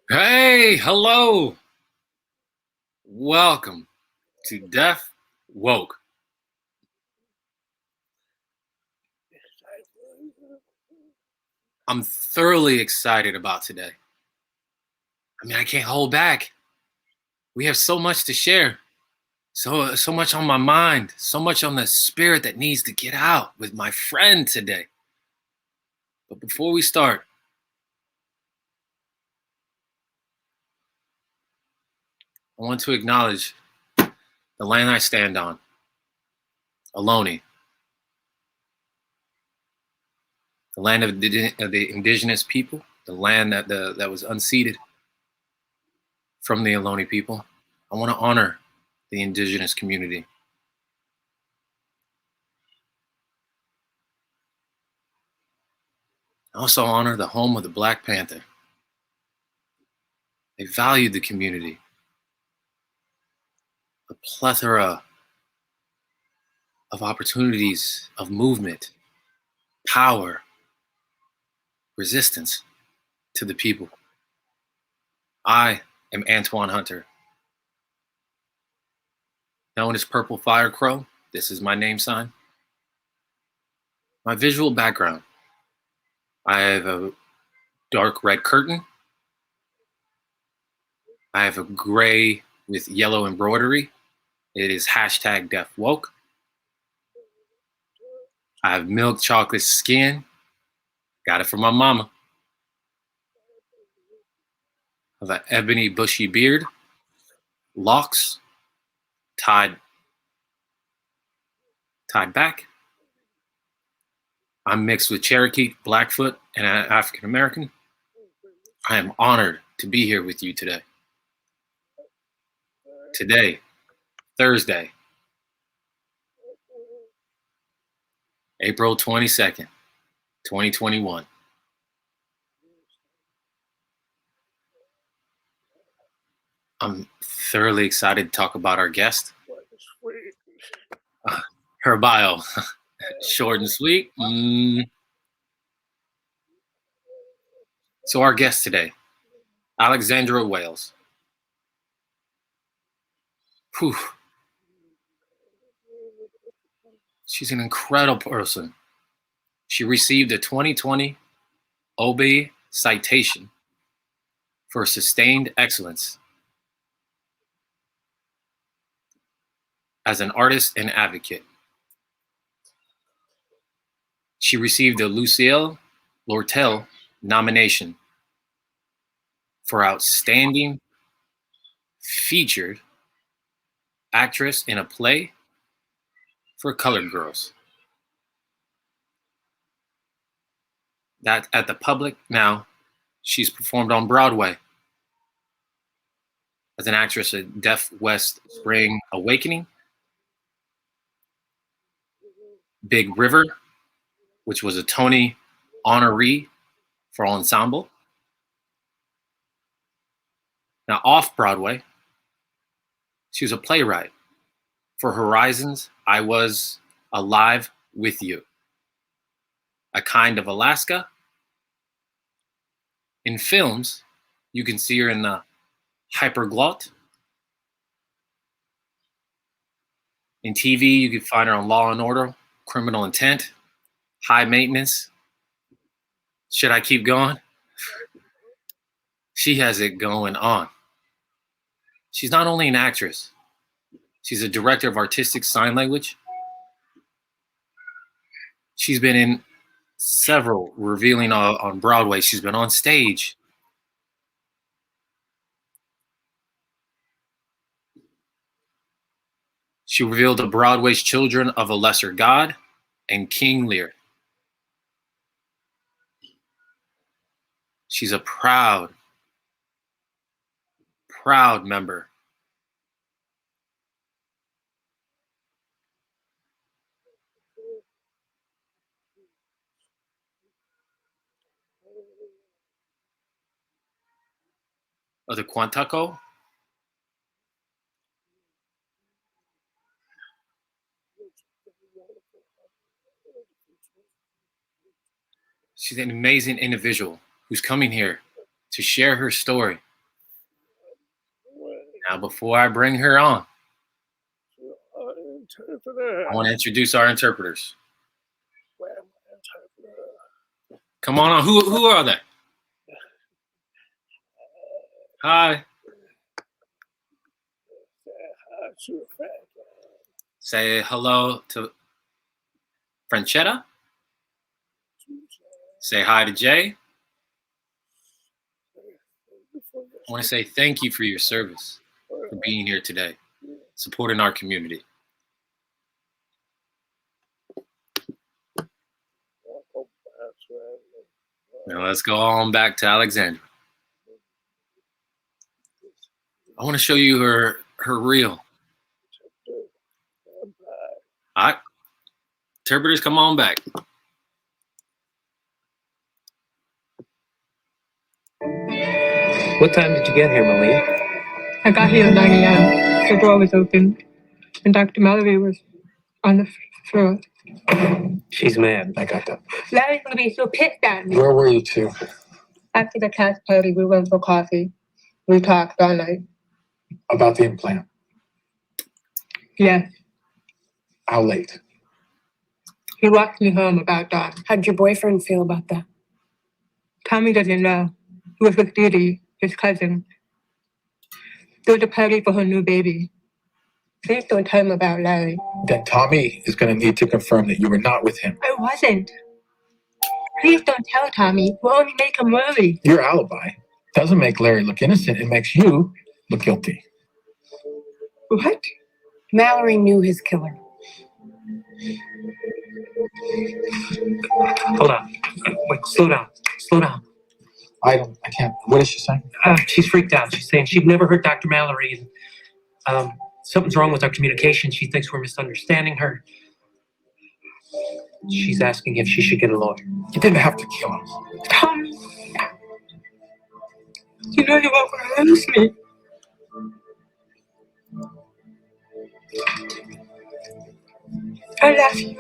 Hey, hello. Welcome to Deaf Woke. I'm thoroughly excited about today. I can't hold back. We have so much to share. So much on my mind, so much on the spirit that needs to get out with my friend today. But before we start, I want to acknowledge the land I stand on, Ohlone, the land of the indigenous people, the land that was unceded from the Ohlone people. I want to honor the indigenous community. I also honor the home of the Black Panther. They valued the community. A plethora of opportunities of movement, power, resistance to the people. I am Antoine Hunter, known as Purple Fire Crow. This is my name sign. My visual background: I have a dark red curtain. I have a gray with yellow embroidery. It is hashtag Deaf Woke. I have milk chocolate skin. Got it from my mama. I have an ebony bushy beard, locks tied back. I'm mixed with Cherokee, Blackfoot, and African American. I am honored to be here with you today. Today, Thursday, April 22nd, 2021. I'm thoroughly excited to talk about our guest. Her bio, short and sweet. So our guest today, Alexandra Wales. Whew. She's an incredible person. She received a 2020 Obie citation for sustained excellence as an artist and advocate. She received a Lucille Lortel nomination for Outstanding Featured Actress in a Play for Colored Girls. That at the Public now. She's performed on Broadway as an actress at Deaf West Spring Awakening, Big River, which was a Tony honoree for ensemble. Now off Broadway, she was a playwright for Horizons. I Was Alive with You, A Kind of Alaska. In films, you can see her in the Hyperglot. In TV, you can find her on Law and Order, Criminal Intent, High Maintenance. Should I keep going? She has it going on. She's not only an actress, she's a director of artistic sign language. She's been in several revealing on Broadway. She's been on stage. She revealed to Broadway's Children of a Lesser God and King Lear. She's a proud member of the Quantaco. She's an amazing individual who's coming here to share her story. Now, before I bring her on, I want to introduce our interpreters. Come on. Who are they? Hi. Say hello to Franchetta. Say hi to Jay. I want to say thank you for your service, for being here today, supporting our community. Now let's go on back to Alexandra. I want to show you her reel. All right. Interpreters, come on back. What time did you get here, Malia? I got here at 9 a.m. The door was open, and Dr. Mallory was on the floor. She's mad. I got that. Larry's gonna be so pissed at me. Where were you two? After the class party, we went for coffee. We talked all night. About the implant. Yes, How late? he walked me home about dawn. How'd your boyfriend feel about that? Tommy doesn't know. He was with Didi, his cousin. There was a party for her new baby. Please don't tell him about Larry. Then Tommy is going to need to confirm that you were not with him. I wasn't. Please don't tell Tommy. We'll only make him worry. Your alibi doesn't make Larry look innocent. It makes you look guilty. What? Mallory knew his killer. Hold on. Wait, slow down. Slow down. I can't. What is she saying? She's freaked out. She's saying she'd never heard Dr. Mallory. And, something's wrong with our communication. She thinks we're misunderstanding her. She's asking if she should get a lawyer. You didn't have to kill him. Tommy. You know you won't lose me. I love you.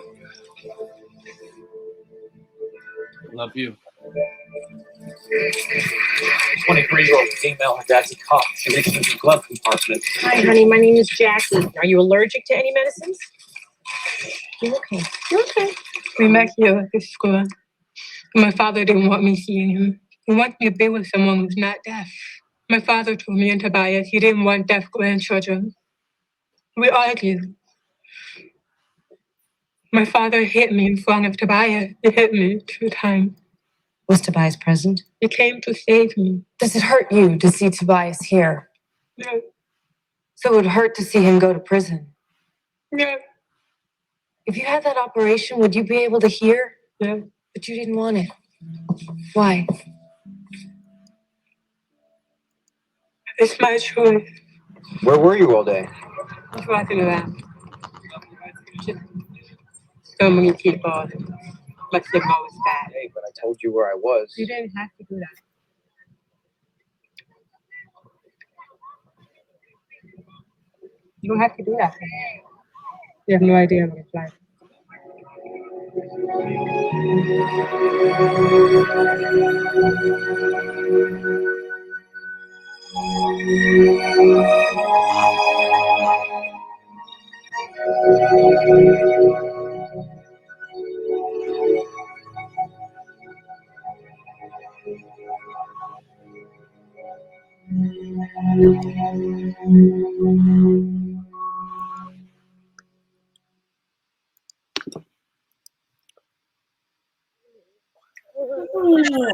Love you. 23-year-old female, her dad's a cop. She lives in the glove compartment. Hi, honey. My name is Jackie. Are you allergic to any medicines? You okay? You okay? We met here at this school. My father didn't want me seeing him. He wants me to be with someone who's not deaf. My father told me and Tobias he didn't want deaf grandchildren. We argued. My father hit me in front of Tobias. He hit me 2 times. Was Tobias present? He came to save me. Does it hurt you to see Tobias here? No, So it would hurt to see him go to prison. no, If you had that operation, would you be able to hear? no. But you didn't want it. Why? It's my choice. Where were you all day? I was walking around. Just so many people. My signal was bad. Hey, but I told you where I was. You didn't have to do that. You don't have to do that. You have no idea what it's like.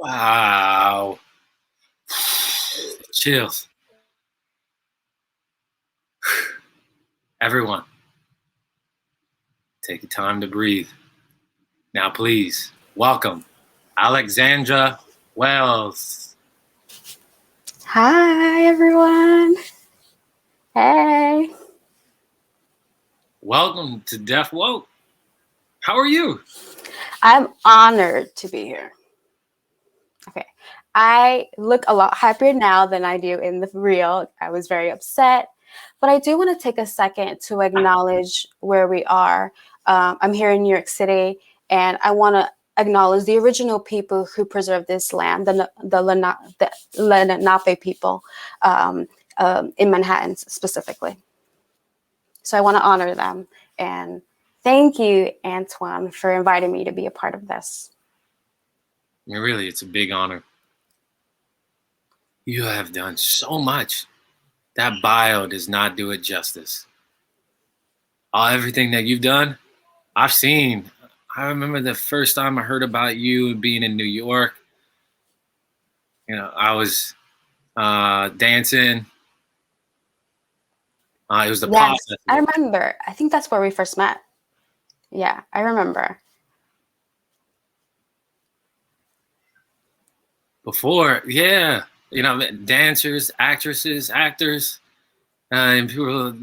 Wow. Chills. Everyone, take the time to breathe. Now, please welcome Alexandra Wells. Hi, everyone. Hey. Welcome to Deaf Woke. How are you? I'm honored to be here. Okay. I look a lot happier now than I do in the real. I was very upset, but I do want to take a second to acknowledge where we are. I'm here in New York City, and I want to acknowledge the original people who preserved this land, the Lenape people in Manhattan specifically. So I want to honor them. And thank you, Antoine, for inviting me to be a part of this. I mean, really, it's a big honor. You have done so much. That bio does not do it justice. Everything that you've done, I've seen. I remember the first time I heard about you being in New York. You know, I was dancing. It was the Yes, process. I remember. I think that's where we first met. Yeah, I remember. Before, yeah, you know, dancers, actresses, actors, and people.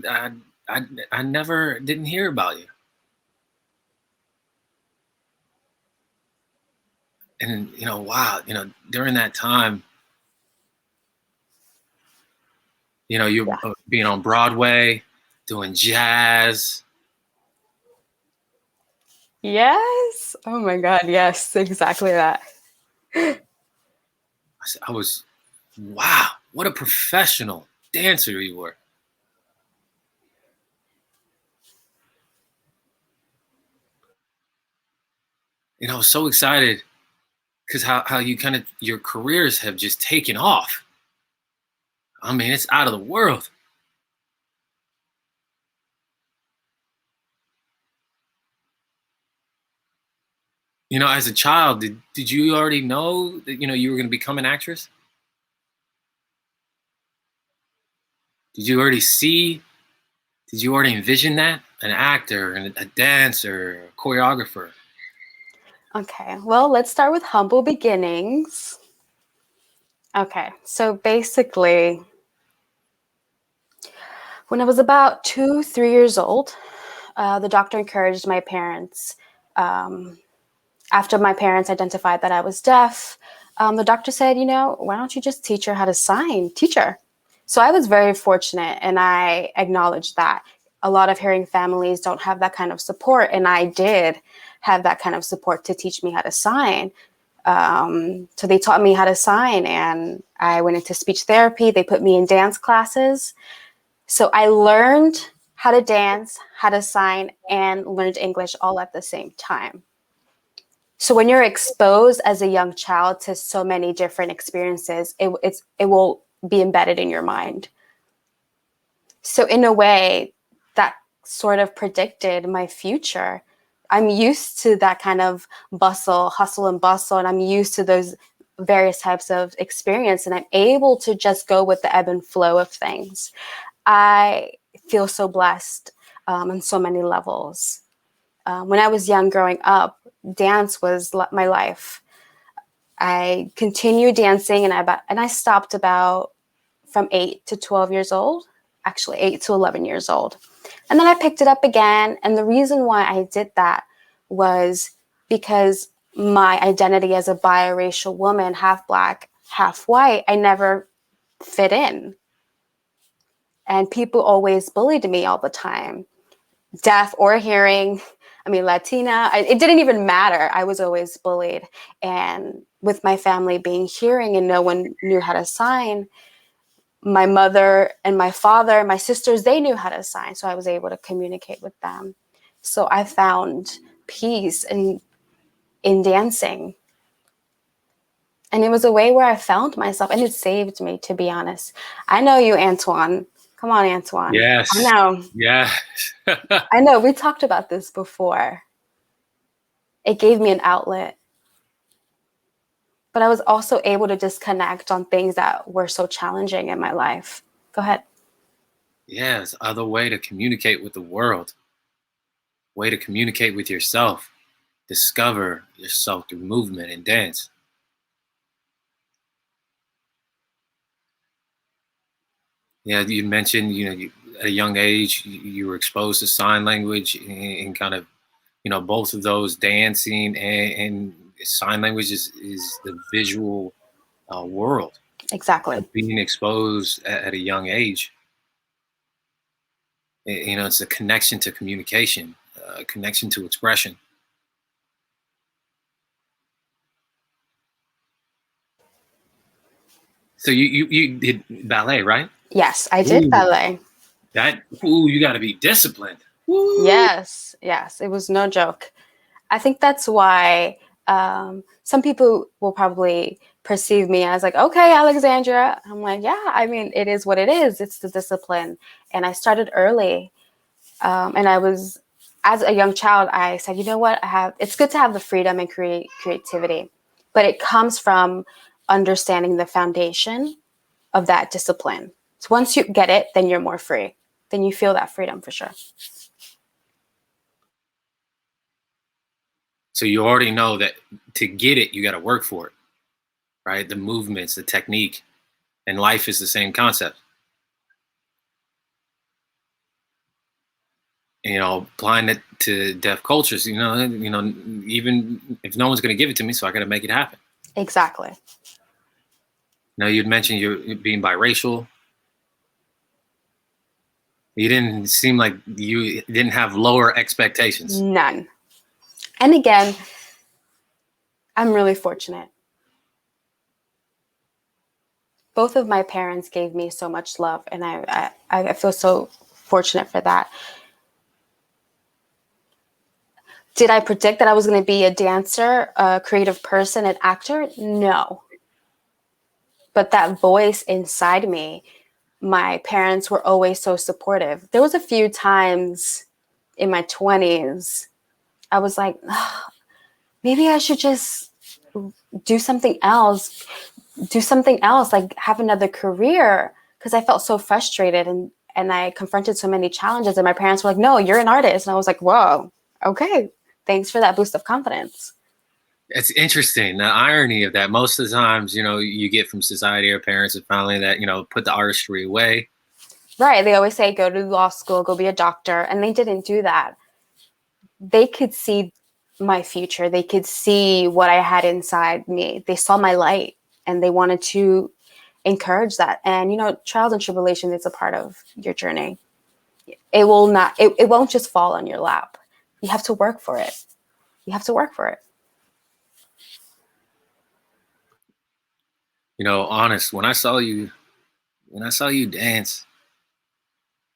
I never didn't hear about you. And you know, wow, you know, during that time, you know, you being on Broadway, doing jazz. Yes. Oh my God. Yes, exactly that. I was, wow, what a professional dancer you were. You know, I was so excited because how you kind of your careers have just taken off. I mean, it's out of the world. You know, as a child, did you already know that, you know, you were going to become an actress? Did you already see? Did you already envision that? An actor and a dancer, a choreographer? Okay, well, let's start with humble beginnings. Okay, so basically, when I was about 3 years old, the doctor encouraged my parents. After my parents identified that I was deaf, the doctor said, you know, why don't you just teach her how to sign? Teach her. So I was very fortunate, and I acknowledge that. A lot of hearing families don't have that kind of support, and I did have that kind of support to teach me how to sign. So they taught me how to sign, and I went into speech therapy. They put me in dance classes. So I learned how to dance, how to sign, and learned English all at the same time. So when you're exposed as a young child to so many different experiences, it will be embedded in your mind. So in a way, that sort of predicted my future. I'm used to that kind of hustle and bustle, and I'm used to those various types of experience, and I'm able to just go with the ebb and flow of things. I feel so blessed on so many levels. When I was young growing up, dance was my life. I continued dancing, and I stopped about from 8 to 12 years old, actually 8 to 11 years old. And then I picked it up again. And the reason why I did that was because my identity as a biracial woman, half Black, half white, I never fit in. And people always bullied me all the time, deaf or hearing. I mean, Latina, it didn't even matter. I was always bullied. And with my family being hearing and no one knew how to sign, my mother and my father, my sisters, they knew how to sign. So I was able to communicate with them. So I found peace in dancing. And it was a way where I found myself, and it saved me, to be honest. I know you, Antoine. Come on, Antoine. Yes. I know. Yeah. I know. We talked about this before. It gave me an outlet. But I was also able to disconnect on things that were so challenging in my life. Go ahead. Yeah, it's other way to communicate with the world. Way to communicate with yourself. Discover yourself through movement and dance. Yeah, you mentioned, you know, at a young age, you were exposed to sign language and kind of, you know, both of those, dancing and sign language is the visual world, Exactly. being exposed at a young age. It's a connection to communication, a connection to expression. So you did ballet, right? Yes, I did Ooh, ballet. you got to be disciplined. Woo. Yes, yes, it was no joke. I think that's why some people will probably perceive me as like, okay, Alexandra. I'm like, yeah, I mean, it is what it is. It's the discipline. And I started early. And I was, as a young child, I said, you know what? It's good to have the freedom and creativity, but it comes from understanding the foundation of that discipline. So once you get it, then you're more free. Then you feel that freedom for sure. So you already know that to get it, you got to work for it, right? The movements, the technique, and life is the same concept. Applying it to deaf cultures, even if no one's going to give it to me, so I got to make it happen. Exactly. Now, you'd mentioned you're being biracial. You didn't seem like you didn't have lower expectations. None. And again, I'm really fortunate. Both of my parents gave me so much love, and I feel so fortunate for that. Did I predict that I was going to be a dancer, a creative person, an actor? No. But that voice inside me, my parents were always so supportive. There was a few times in my 20s, I was like, oh, maybe I should just do something else, like have another career, because I felt so frustrated and I confronted so many challenges, and my parents were like, no, you're an artist. And I was like, whoa, okay. Thanks for that boost of confidence. It's interesting, the irony of that. Most of the times, you get from society or parents and family that, put the artistry away. Right. They always say, go to law school, go be a doctor. And they didn't do that. They could see my future. They could see what I had inside me. They saw my light and they wanted to encourage that. And, trials and tribulation is a part of your journey. It won't just fall on your lap. You have to work for it. Honest, when I saw you dance,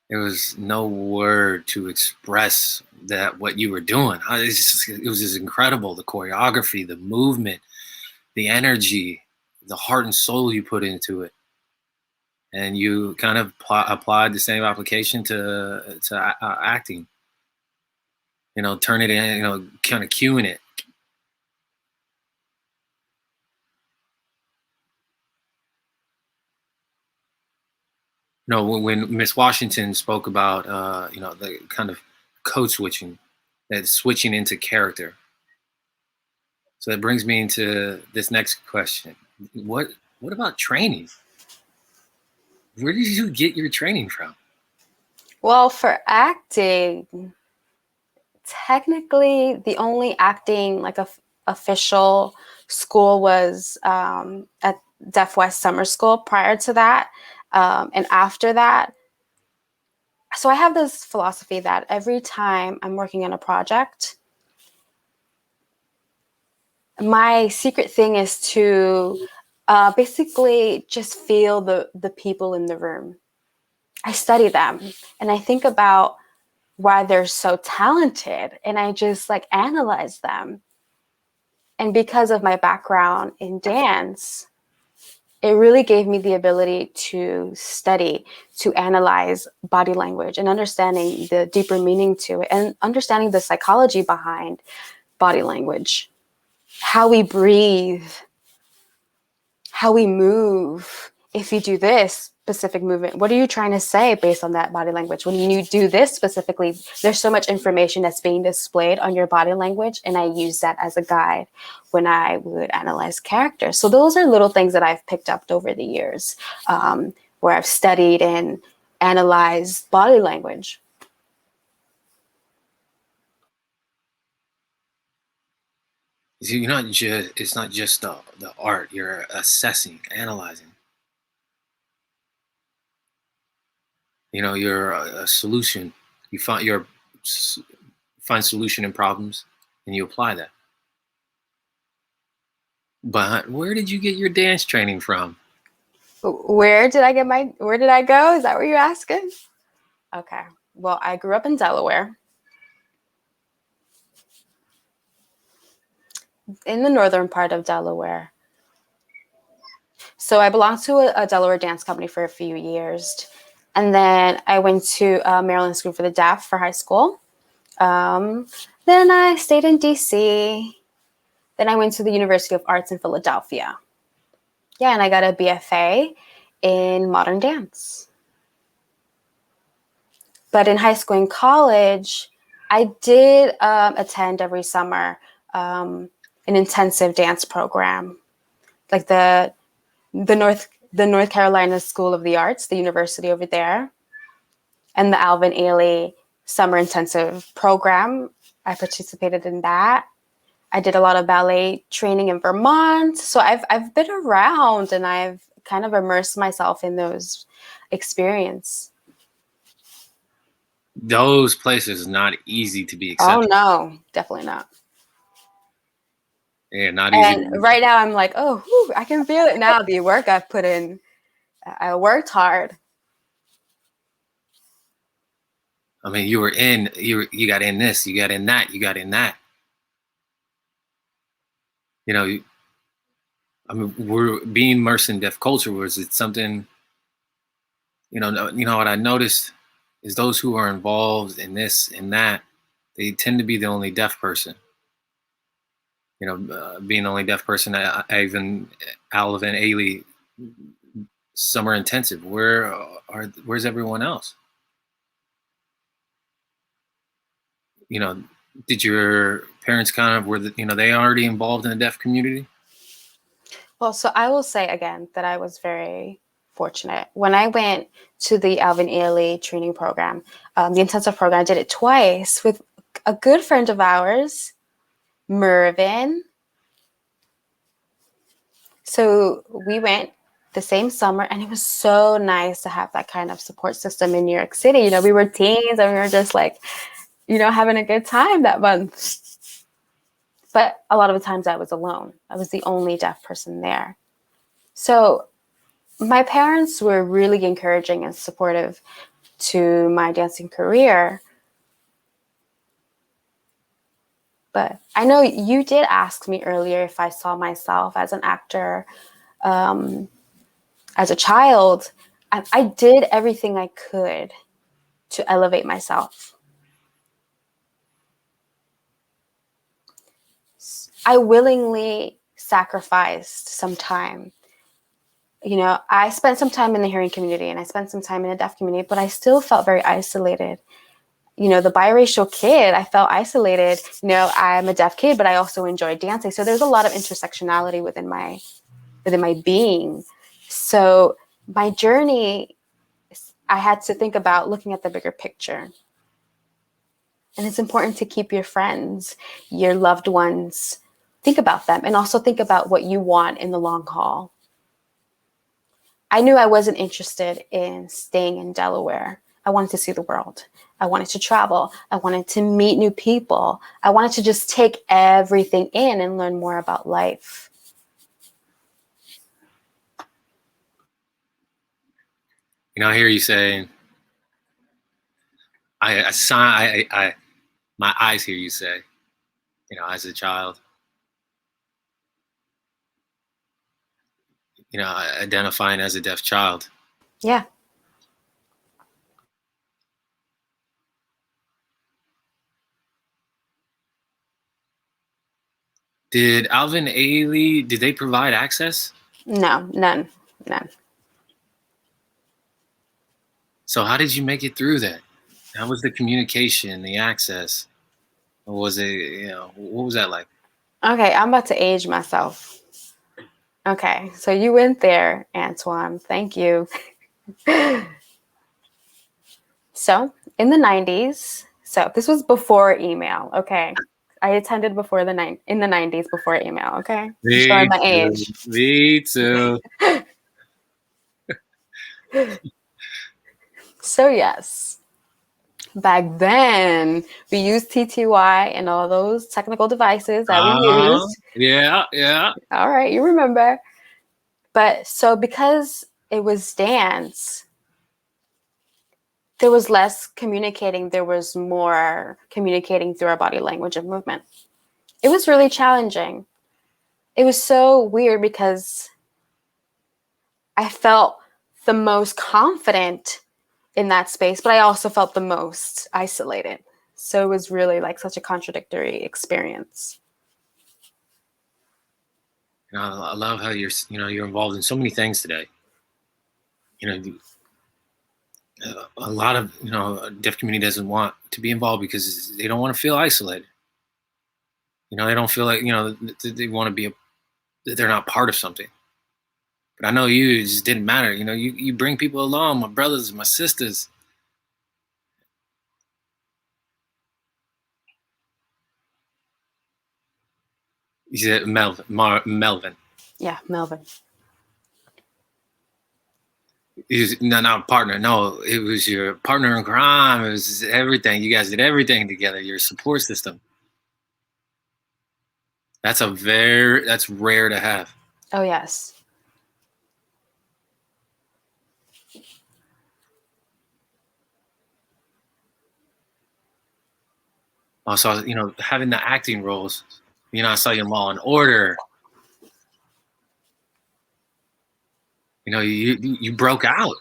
there was no word to express that what you were doing. It was just incredible. The choreography, the movement, the energy, the heart and soul you put into it. And you kind of applied the same application to acting. Turn it in, kind of cueing it. When Miss Washington spoke about, the kind of code switching, that switching into character. So that brings me into this next question. What about training? Where did you get your training from? Well, for acting, technically the only acting like official school was at Deaf West Summer School prior to that. And after that, so I have this philosophy that every time I'm working on a project, my secret thing is to basically just feel the people in the room. I study them and I think about why they're so talented, and I just like analyze them. And because of my background in dance, it really gave me the ability to study, to analyze body language and understanding the deeper meaning to it and understanding the psychology behind body language, how we breathe, how we move. If you do this specific movement, what are you trying to say based on that body language? When you do this specifically, there's so much information that's being displayed on your body language, and I use that as a guide when I would analyze characters. So those are little things that I've picked up over the years, where I've studied and analyzed body language. You're not just, it's not just the art, you're assessing, analyzing. You're a solution. You find your find solution in problems and you apply that. But where did you get your dance training from? Where did I go? Is that what you're asking? Okay. Well, I grew up in Delaware, in the northern part of Delaware. So I belonged to a Delaware dance company for a few years. And then I went to Maryland School for the Deaf for high school. Then I stayed in DC. Then I went to the University of Arts in Philadelphia. Yeah, and I got a BFA in modern dance. But in high school and college, I did attend every summer an intensive dance program, like the North Carolina School of the Arts, the university over there, and the Alvin Ailey Summer Intensive Program. I participated in that. I did a lot of ballet training in Vermont. So I've been around and I've kind of immersed myself in those experiences. Those places not easy to be Oh accepted. no, definitely not. Yeah, not easy. And right now I'm like, oh, whew, I can feel it now. The work I've put in, I worked hard. I mean, you got in this, you got in that, you got in that. I mean, we're being immersed in deaf culture. Was it something? What I noticed is those who are involved in this and that, they tend to be the only deaf person. Being the only deaf person. I even Alvin Ailey Summer Intensive. Where's everyone else? Did your parents they already involved in the deaf community? Well, so I will say again that I was very fortunate. When I went to the Alvin Ailey training program, the intensive program, I did it twice with a good friend of ours, Mervin. So we went the same summer, and it was so nice to have that kind of support system in New York City. We were teens and we were just like, having a good time that month. But a lot of the times I was alone. I was the only deaf person there. So my parents were really encouraging and supportive to my dancing career. But I know you did ask me earlier if I saw myself as an actor as a child. I did everything I could to elevate myself. I willingly sacrificed some time. I spent some time in the hearing community and I spent some time in the deaf community, but I still felt very isolated. The biracial kid, I felt isolated. I'm a deaf kid, but I also enjoy dancing. So there's a lot of intersectionality within my being. So my journey, I had to think about looking at the bigger picture. And it's important to keep your friends, your loved ones, think about them, and also think about what you want in the long haul. I knew I wasn't interested in staying in Delaware. I wanted to see the world. I wanted to travel. I wanted to meet new people. I wanted to just take everything in and learn more about life. I hear you saying, my eyes hear you say, as a child, identifying as a deaf child. Yeah. Did Alvin Ailey, did they provide access? No, none. So how did you make it through that? How was the communication, the access? Or was it, what was that like? Okay, I'm about to age myself. Okay, so you went there, Antoine. Thank you. So in the 90s, so this was before email. Okay, I attended before in the 90s before email, okay? Me Showing my too. age. Me too. So yes, back then we used TTY and all those technical devices that we used. Yeah, yeah. All right, you remember. But so because it was dance, there was less communicating. There was more communicating through our body language and movement. It was really challenging. It was so weird because I felt the most confident in that space, but I also felt the most isolated. So it was really like such a contradictory experience. I love how you're involved in so many things today. A lot of deaf community doesn't want to be involved because they don't want to feel isolated. They don't feel like they want to be that they're not part of something. But I know it just didn't matter. You bring people along, my brothers, my sisters. You said Melvin. Yeah, Melvin. He's not a partner. No, it was your partner in crime. It was everything. You guys did everything together. Your support system. That's rare to have. Oh, yes. Also, having the acting roles. I saw you in Law and Order. You broke out.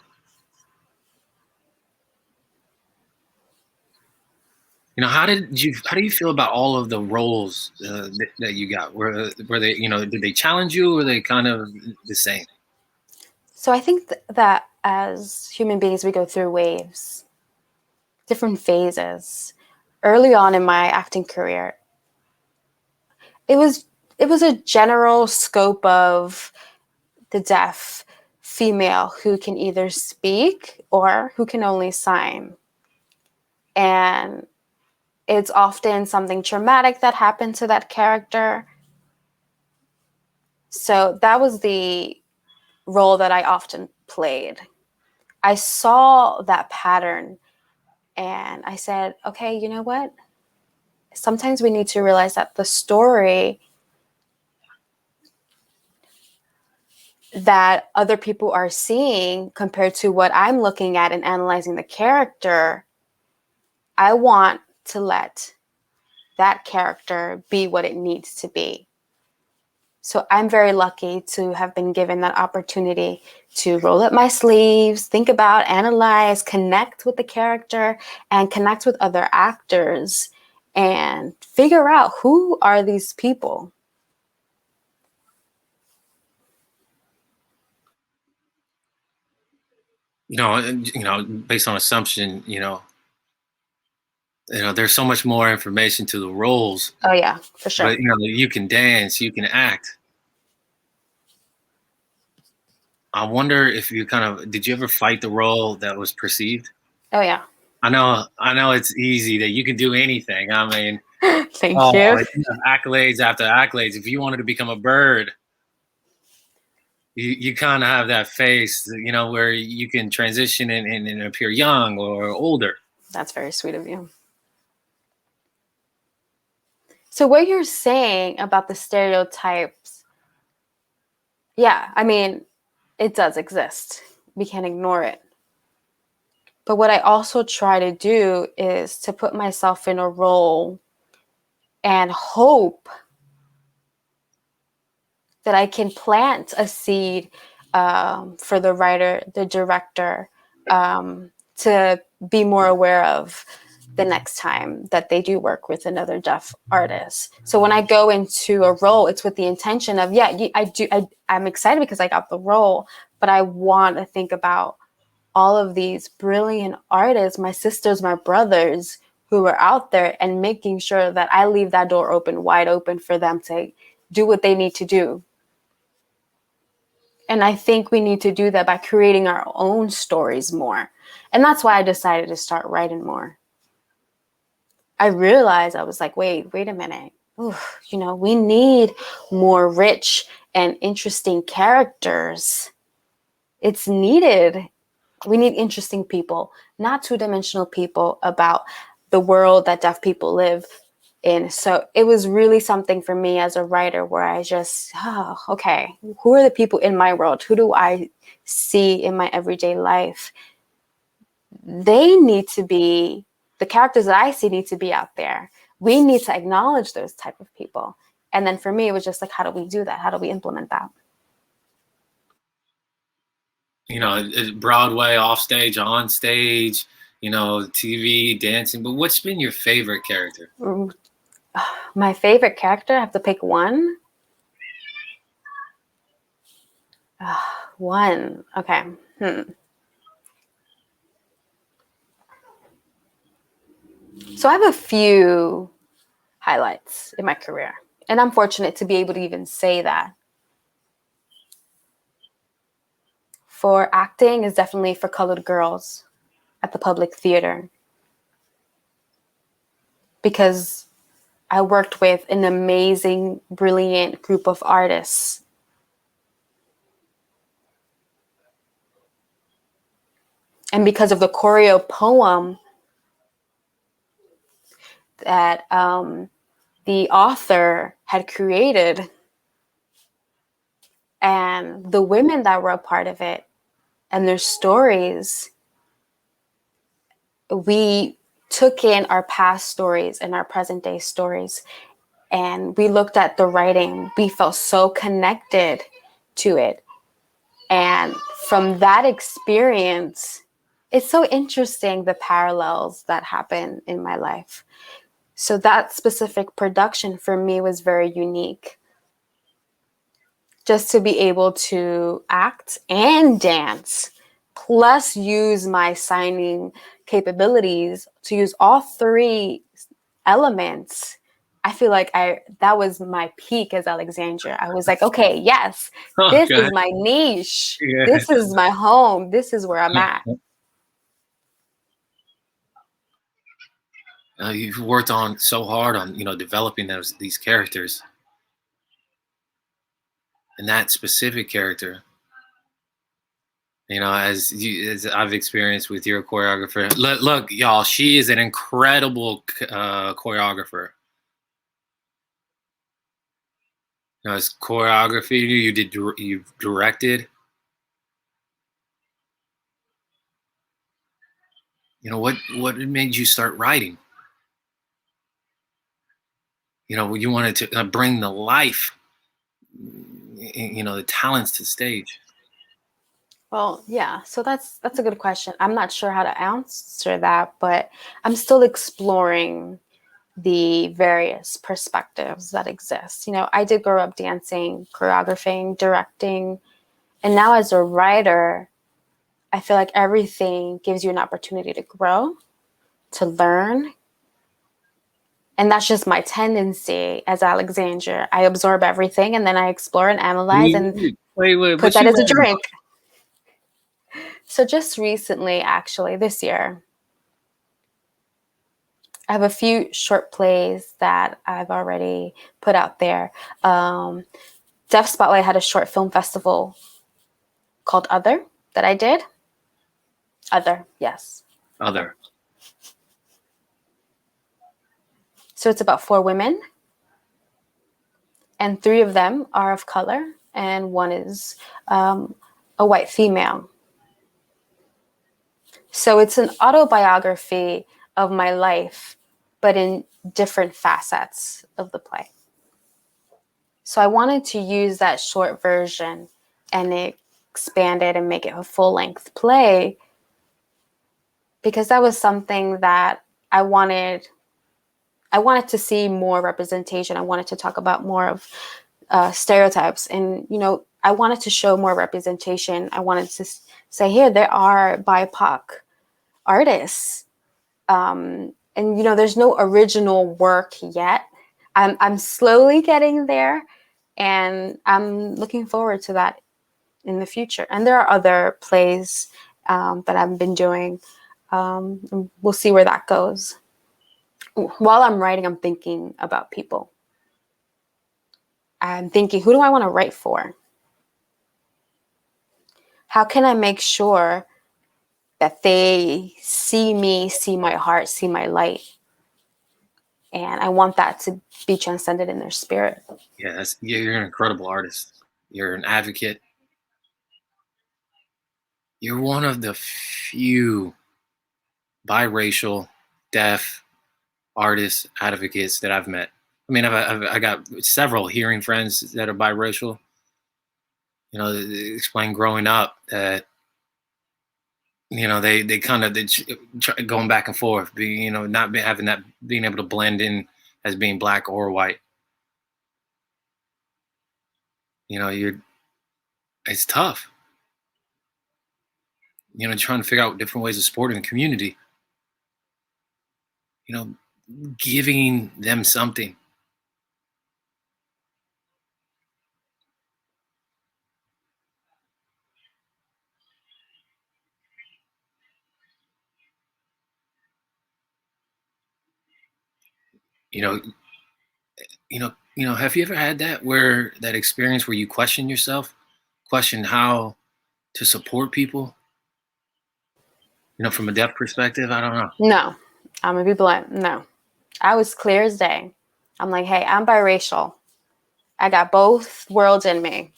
How do you feel about all of the roles that you got? Were they, did they challenge you, or were they kind of the same? So I think that as human beings, we go through waves, different phases. Early on in my acting career, it was a general scope of the deaf female who can either speak or who can only sign. And it's often something traumatic that happened to that character. So that was the role that I often played. I saw that pattern and I said, okay, you know what? Sometimes we need to realize that the story that other people are seeing compared to what I'm looking at and analyzing the character, I want to let that character be what it needs to be. So I'm very lucky to have been given that opportunity to roll up my sleeves, think about, analyze, connect with the character, and connect with other actors and figure out who are these people. Based on assumption, there's so much more information to the roles. Oh yeah, for sure. But you can dance, you can act. I wonder if did you ever fight the role that was perceived? Oh yeah. I know it's easy that you can do anything. I mean, Thank you. Accolades after accolades. If you wanted to become a bird, you kind of have that face, where you can transition and appear young or older. That's very sweet of you. So what you're saying about the stereotypes, yeah, I mean, it does exist. We can't ignore it. But what I also try to do is to put myself in a role and hope that I can plant a seed for the writer, the director, to be more aware of the next time that they do work with another deaf artist. So when I go into a role, it's with the intention of, I'm excited because I got the role, but I want to think about all of these brilliant artists, my sisters, my brothers, who are out there, and making sure that I leave that door wide open for them to do what they need to do. And I think we need to do that by creating our own stories more. And that's why I decided to start writing more. I realized, I was like, wait a minute. Ooh, we need more rich and interesting characters. It's needed. We need interesting people, not two-dimensional people about the world that deaf people live in. So it was really something for me as a writer where I just, okay, who are the people in my world? Who do I see in my everyday life? The characters that I see need to be out there. We need to acknowledge those type of people. And then for me, it was just like, how do we do that? How do we implement that? Broadway, off stage, on stage, TV, dancing. But what's been your favorite character? My favorite character, I have to pick one. One. Okay. So I have a few highlights in my career, and I'm fortunate to be able to even say that. For acting is definitely For Colored Girls at the Public Theater, because I worked with an amazing, brilliant group of artists. And because of the choreo poem that the author had created, and the women that were a part of it and their stories, we took in our past stories and our present day stories, and we looked at the writing. We felt so connected to it. And from that experience, it's so interesting, the parallels that happen in my life. So that specific production for me was very unique. Just to be able to act and dance, plus use my signing capabilities to use all three elements. I feel like that was my peak as Alexandria. I was like, okay, yes, this is my niche. Yeah. This is my home. This is where I'm at. You've worked on so hard on developing these characters, and that specific character. As I've experienced with your choreographer. Look, y'all, she is an incredible choreographer. It's choreography. You've directed. What made you start writing? You wanted to bring the life, the talents to the stage. Well, yeah, so that's a good question. I'm not sure how to answer that, but I'm still exploring the various perspectives that exist. I did grow up dancing, choreographing, directing, and now as a writer, I feel like everything gives you an opportunity to grow, to learn. And that's just my tendency as Alexandria. I absorb everything and then I explore and analyze and put that as a drink. So just recently, actually, this year, I have a few short plays that I've already put out there. Deaf Spotlight had a short film festival called Other that I did. Other, yes. Other. So it's about 4 women, and 3 of them are of color, and 1 is a white female. So it's an autobiography of my life, but in different facets of the play. So I wanted to use that short version and expand it and make it a full-length play, because that was something that I wanted to see more representation. I wanted to talk about more of stereotypes, and I wanted to show more representation. I wanted to say, here, there are BIPOC artists, and there's no original work yet. I'm slowly getting there, and I'm looking forward to that in the future. And there are other plays that I've been doing. We'll see where that goes. while I'm writing, I'm thinking about people. I'm thinking, who do I want to write for? How can I make sure that they see me, see my heart, see my light? And I want that to be transcended in their spirit. Yeah, you're an incredible artist. You're an advocate. You're one of the few biracial, deaf artists, advocates that I've met. I mean, I got several hearing friends that are biracial. You know, they explain growing up that, you know, they kind of going back and forth, you know, having that, being able to blend in as being black or white. You know, it's tough. You know, trying to figure out different ways of supporting the community. You know, giving them something. You know, have you ever had that experience where you question yourself, question how to support people? You know, from a deaf perspective, I don't know. No, I'm gonna be blunt. No, I was clear as day. I'm like, hey, I'm biracial. I got both worlds in me.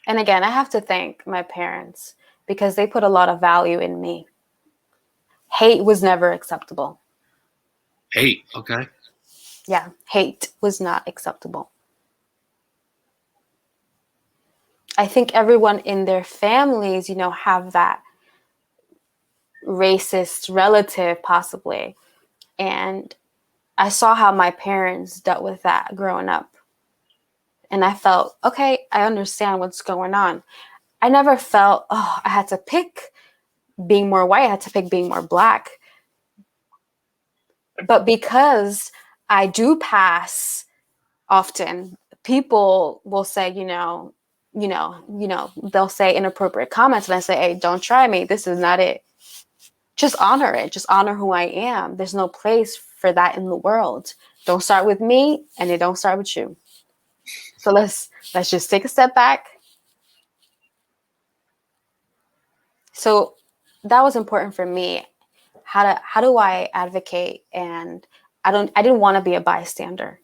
And again, I have to thank my parents because they put a lot of value in me. Hate was never acceptable. Hate, okay. Yeah, hate was not acceptable. I think everyone in their families, you know, have that racist relative possibly. And I saw how my parents dealt with that growing up. And I felt, okay, I understand what's going on. I never felt, oh, I had to pick being more white, I had to pick being more black. But because I do pass often, people will say, they'll say inappropriate comments, and I say, hey, don't try me. This is not it. Just honor it. Just honor who I am. There's no place for that in the world. Don't start with me, and it don't start with you. So let's just take a step back. So that was important for me. How do I advocate? And I didn't want to be a bystander.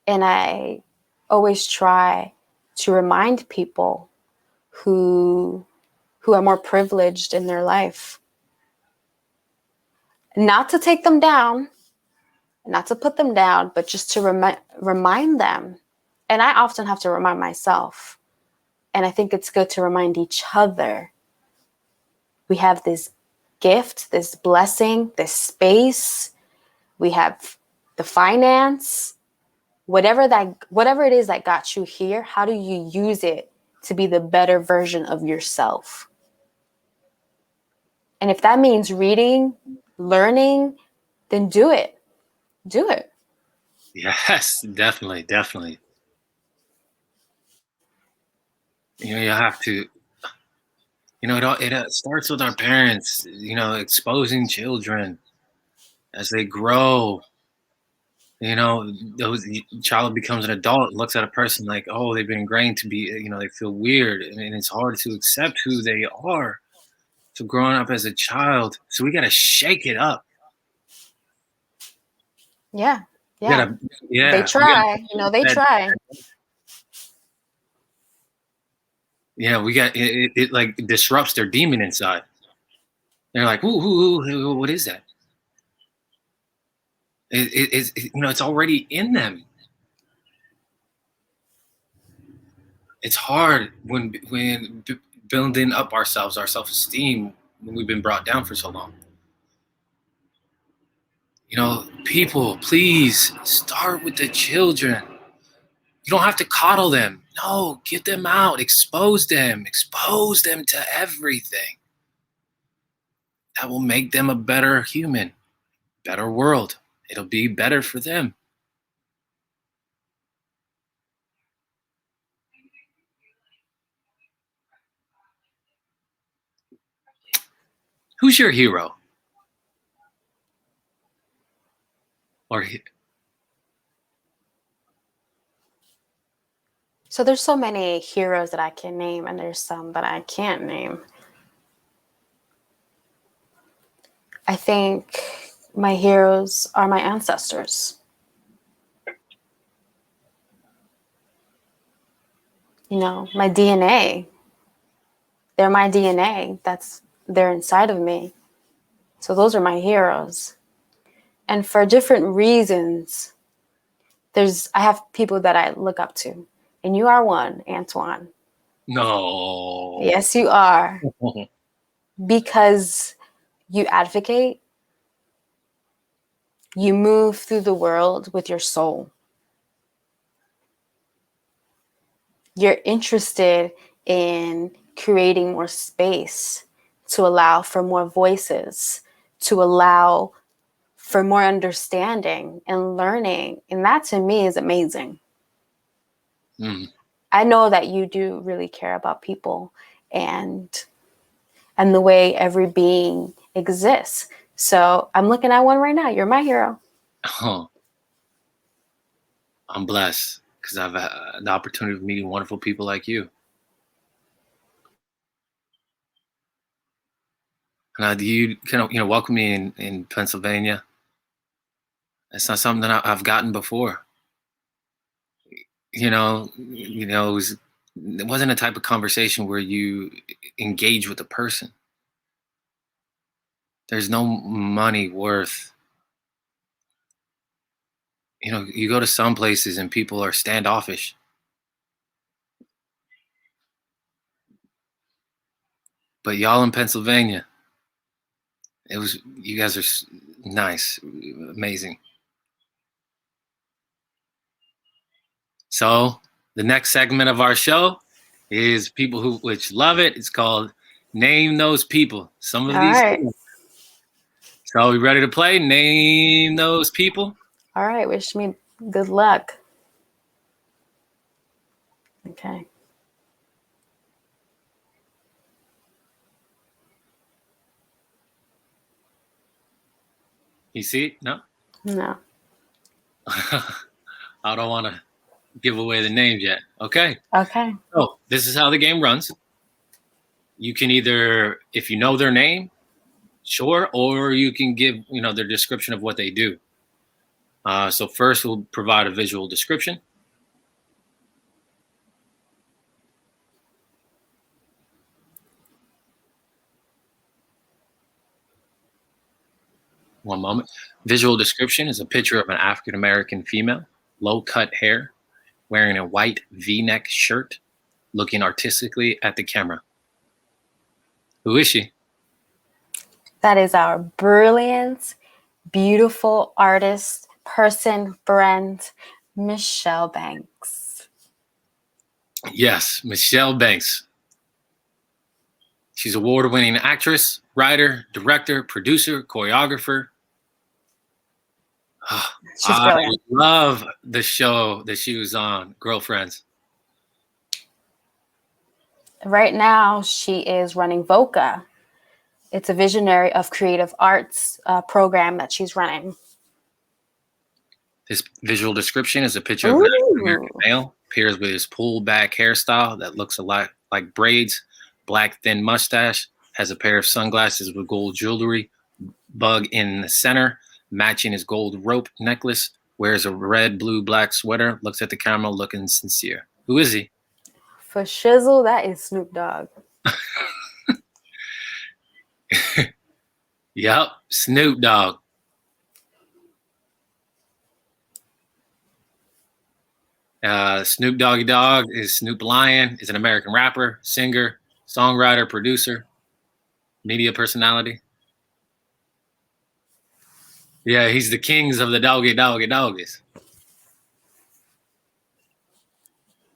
And I always try to remind people who are more privileged in their life, not to take them down, not to put them down, but just to remind them. And I often have to remind myself. And I think it's good to remind each other. We have this gift, this blessing, this space. We have the finance. Whatever it is that got you here, how do you use it to be the better version of yourself? And if that means reading, learning, then do it. Do it. Yes, definitely, definitely. You know, you have to. You know, it starts with our parents. You know, exposing children as they grow. You know, the child becomes an adult, looks at a person like, oh, they've been ingrained to be. You know, they feel weird, and it's hard to accept who they are. So growing up as a child, so we got to shake it up. Yeah. We Yeah. gotta, yeah. They try. They try. Yeah, we got it like disrupts their demon inside. They're like, ooh, what is that? It's it's already in them. It's hard when building up our self-esteem, when we've been brought down for so long. You know, people, please start with the children. You don't have to coddle them. No, get them out, expose them to everything. That will make them a better human, better world. It'll be better for them. Who's your hero? Or So there's so many heroes that I can name, and there's some that I can't name. I think my heroes are my ancestors. You know, my DNA. They're my DNA. They're inside of me. So those are my heroes. And for different reasons, I have people that I look up to. And you are one, Antoine. no. Yes, you are. Because you advocate, you move through the world with your soul. You're interested in creating more space to allow for more voices, to allow for more understanding and learning. And that to me is amazing. Mm. I know that you do really care about people and the way every being exists. So I'm looking at one right now. You're my hero. Oh, I'm blessed because I've had the opportunity of meeting wonderful people like you. And you kind of, welcome me in Pennsylvania. It's not something that I've gotten before. It wasn't a type of conversation where you engage with a person. There's no money worth. You go to some places and people are standoffish. But y'all in Pennsylvania, you guys are nice, amazing. So the next segment of our show is people which love it. It's called Name Those People. Some of All these. right. So are we ready to play? Name those people. All right. Wish me good luck. Okay. You see? No? No. I don't want to give away the names yet. Okay. Okay. So this is how the game runs. You can either, if you know their name, sure, or you can give, their description of what they do. So first we'll provide a visual description. One moment. Visual description is a picture of an African-American female, low-cut hair, wearing a white V-neck shirt, looking artistically at the camera. Who is she? That is our brilliant, beautiful artist, person, friend, Michelle Banks. Yes, Michelle Banks. She's award-winning actress, writer, director, producer, choreographer. She's brilliant. I love the show that she was on, Girlfriends. Right now, she is running VOCA. It's a visionary of creative arts program that she's running. This visual description is a picture of an African-American male, appears with his pulled back hairstyle that looks a lot like braids, black thin mustache, has a pair of sunglasses with gold jewelry, bug in the center, matching his gold rope necklace, wears a red, blue, black sweater, looks at the camera looking sincere. Who is he? For shizzle, that is Snoop Dogg. Yep, Snoop Dogg. Snoop Doggy Dogg is Snoop Lion, is an American rapper, singer, songwriter, producer, media personality. Yeah, he's the kings of the doggies.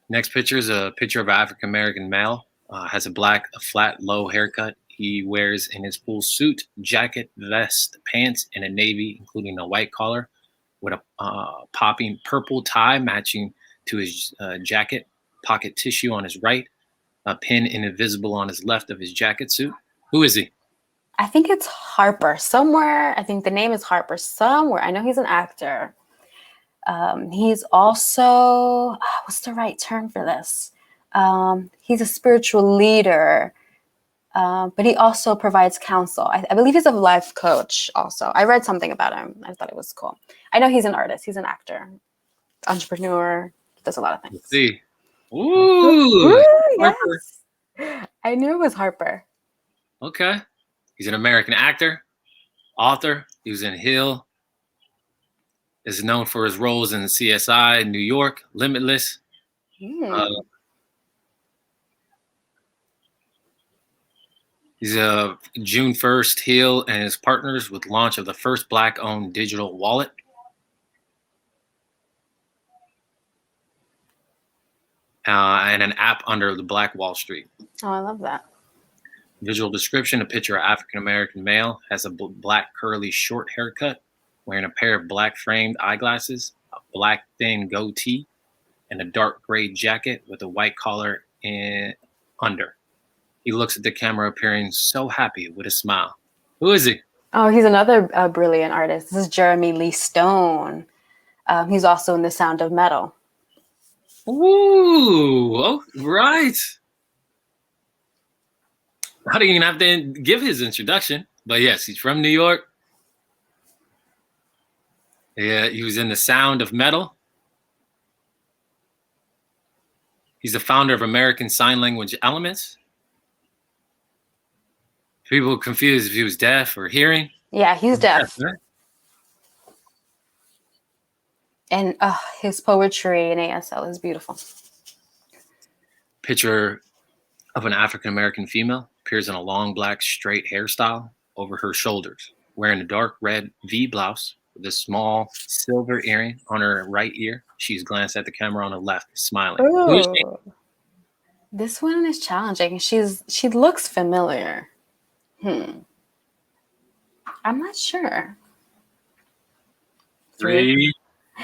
Next picture is a picture of an African-American male. Has a flat, low haircut. He wears in his full suit, jacket, vest, pants, and a navy, including a white collar, with a popping purple tie matching to his jacket, pocket tissue on his right, a pin invisible on his left of his jacket suit. Who is he? I think it's Harper somewhere. I think the name is Harper somewhere. I know he's an actor. He's also, what's the right term for this? He's a spiritual leader, but he also provides counsel. I believe he's a life coach also. I read something about him. I thought it was cool. I know he's an artist. He's an actor, entrepreneur, does a lot of things. Let's see. Woo, Ooh, Harper. yes. I knew it was Harper. Okay. He's an American actor, author. He was in Hill. Is known for his roles in CSI, New York, Limitless. Hmm. He's June 1st, Hill and his partners with launch of the first Black-owned digital wallet. And an app under the Black Wall Street. Oh, I love that. Visual description: a picture of African-American male, has a black curly short haircut, wearing a pair of black framed eyeglasses, a black thin goatee, and a dark gray jacket with a white collar under. He looks at the camera, appearing so happy with a smile. Who is he? Oh, he's another brilliant artist. This is Jeremy Lee Stone. He's also in The Sound of Metal. Ooh, oh, right. I didn't even have to give his introduction, but yes, he's from New York. Yeah, he was in The Sound of Metal. He's the founder of American Sign Language Elements. People were confused if he was deaf or hearing. Yeah, he's deaf. Right? And his poetry in ASL is beautiful. Picture of an African-American female appears in a long black straight hairstyle over her shoulders, wearing a dark red V blouse with a small silver earring on her right ear. She's glanced at the camera on the left, smiling. Who is she? Ooh. This one is challenging. She looks familiar. I'm not sure. 3,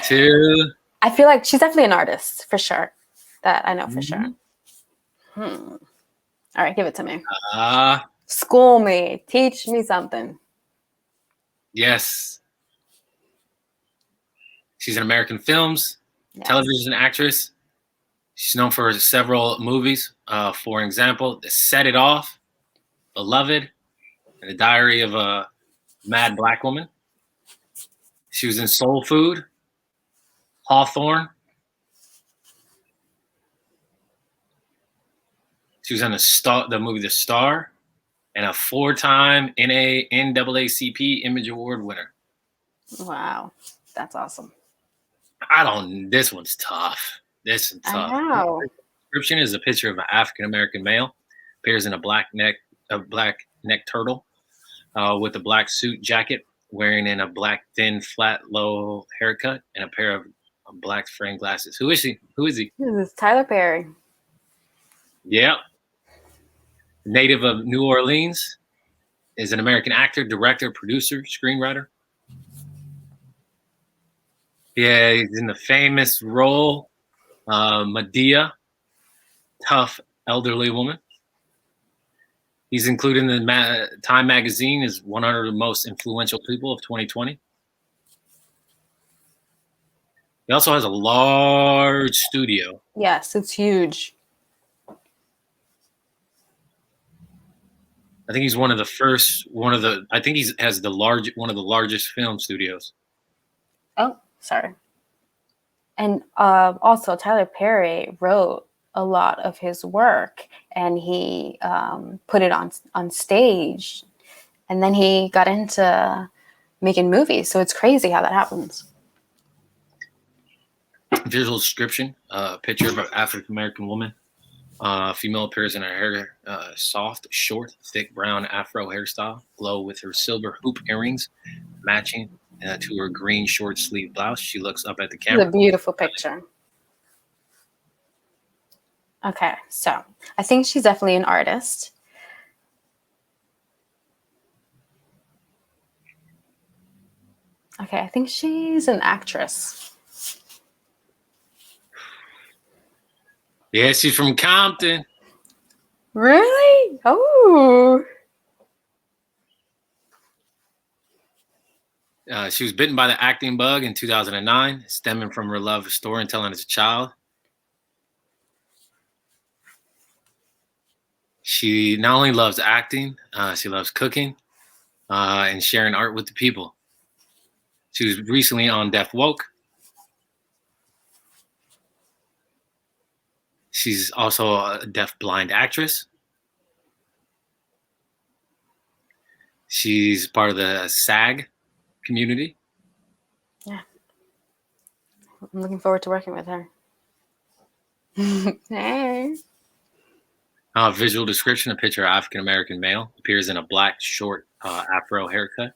2. I feel like she's definitely an artist for sure. That I know for sure. All right, give it to me. School me. Teach me something. Yes. She's in American films, Yes. television actress. She's known for several movies. For example, Set It Off, Beloved, and The Diary of a Mad Black Woman. She was in Soul Food, Hawthorne. She was in the movie The Star, and a 4-time NAACP Image Award winner. Wow, that's awesome. This one's tough. This one's tough. I know. The description is a picture of an African-American male, appears in a black neck turtle with a black suit jacket, wearing in a black thin flat low haircut and a pair of black framed glasses. Who is he? Who is he? This is Tyler Perry. Yep. Native of New Orleans, is an American actor, director, producer, screenwriter. Yeah, he's in the famous role Medea, tough elderly woman. He's included in the Time magazine as 100 of the most influential people of 2020. He also has a large studio. Yes, it's huge. I think he's one of the largest film studios. Oh, sorry. And also, Tyler Perry wrote a lot of his work, and he put it on stage, and then he got into making movies. So it's crazy how that happens. Visual description: a picture of an African American woman. Female appears in her hair, soft, short, thick brown afro hairstyle, glow with her silver hoop earrings, matching to her green short sleeve blouse. She looks up at the It's camera. a beautiful picture. Okay, so I think she's definitely an artist. Okay, I think she's an actress. Yeah, she's from Compton. Really? Oh. She was bitten by the acting bug in 2009, stemming from her love of storytelling as a child. She not only loves acting, she loves cooking and sharing art with the people. She was recently on Deaf Woke. She's also a deaf blind actress. She's part of the SAG community. I'm looking forward to working with her. Hey. Visual description: a picture of African American male appears in a black short afro haircut,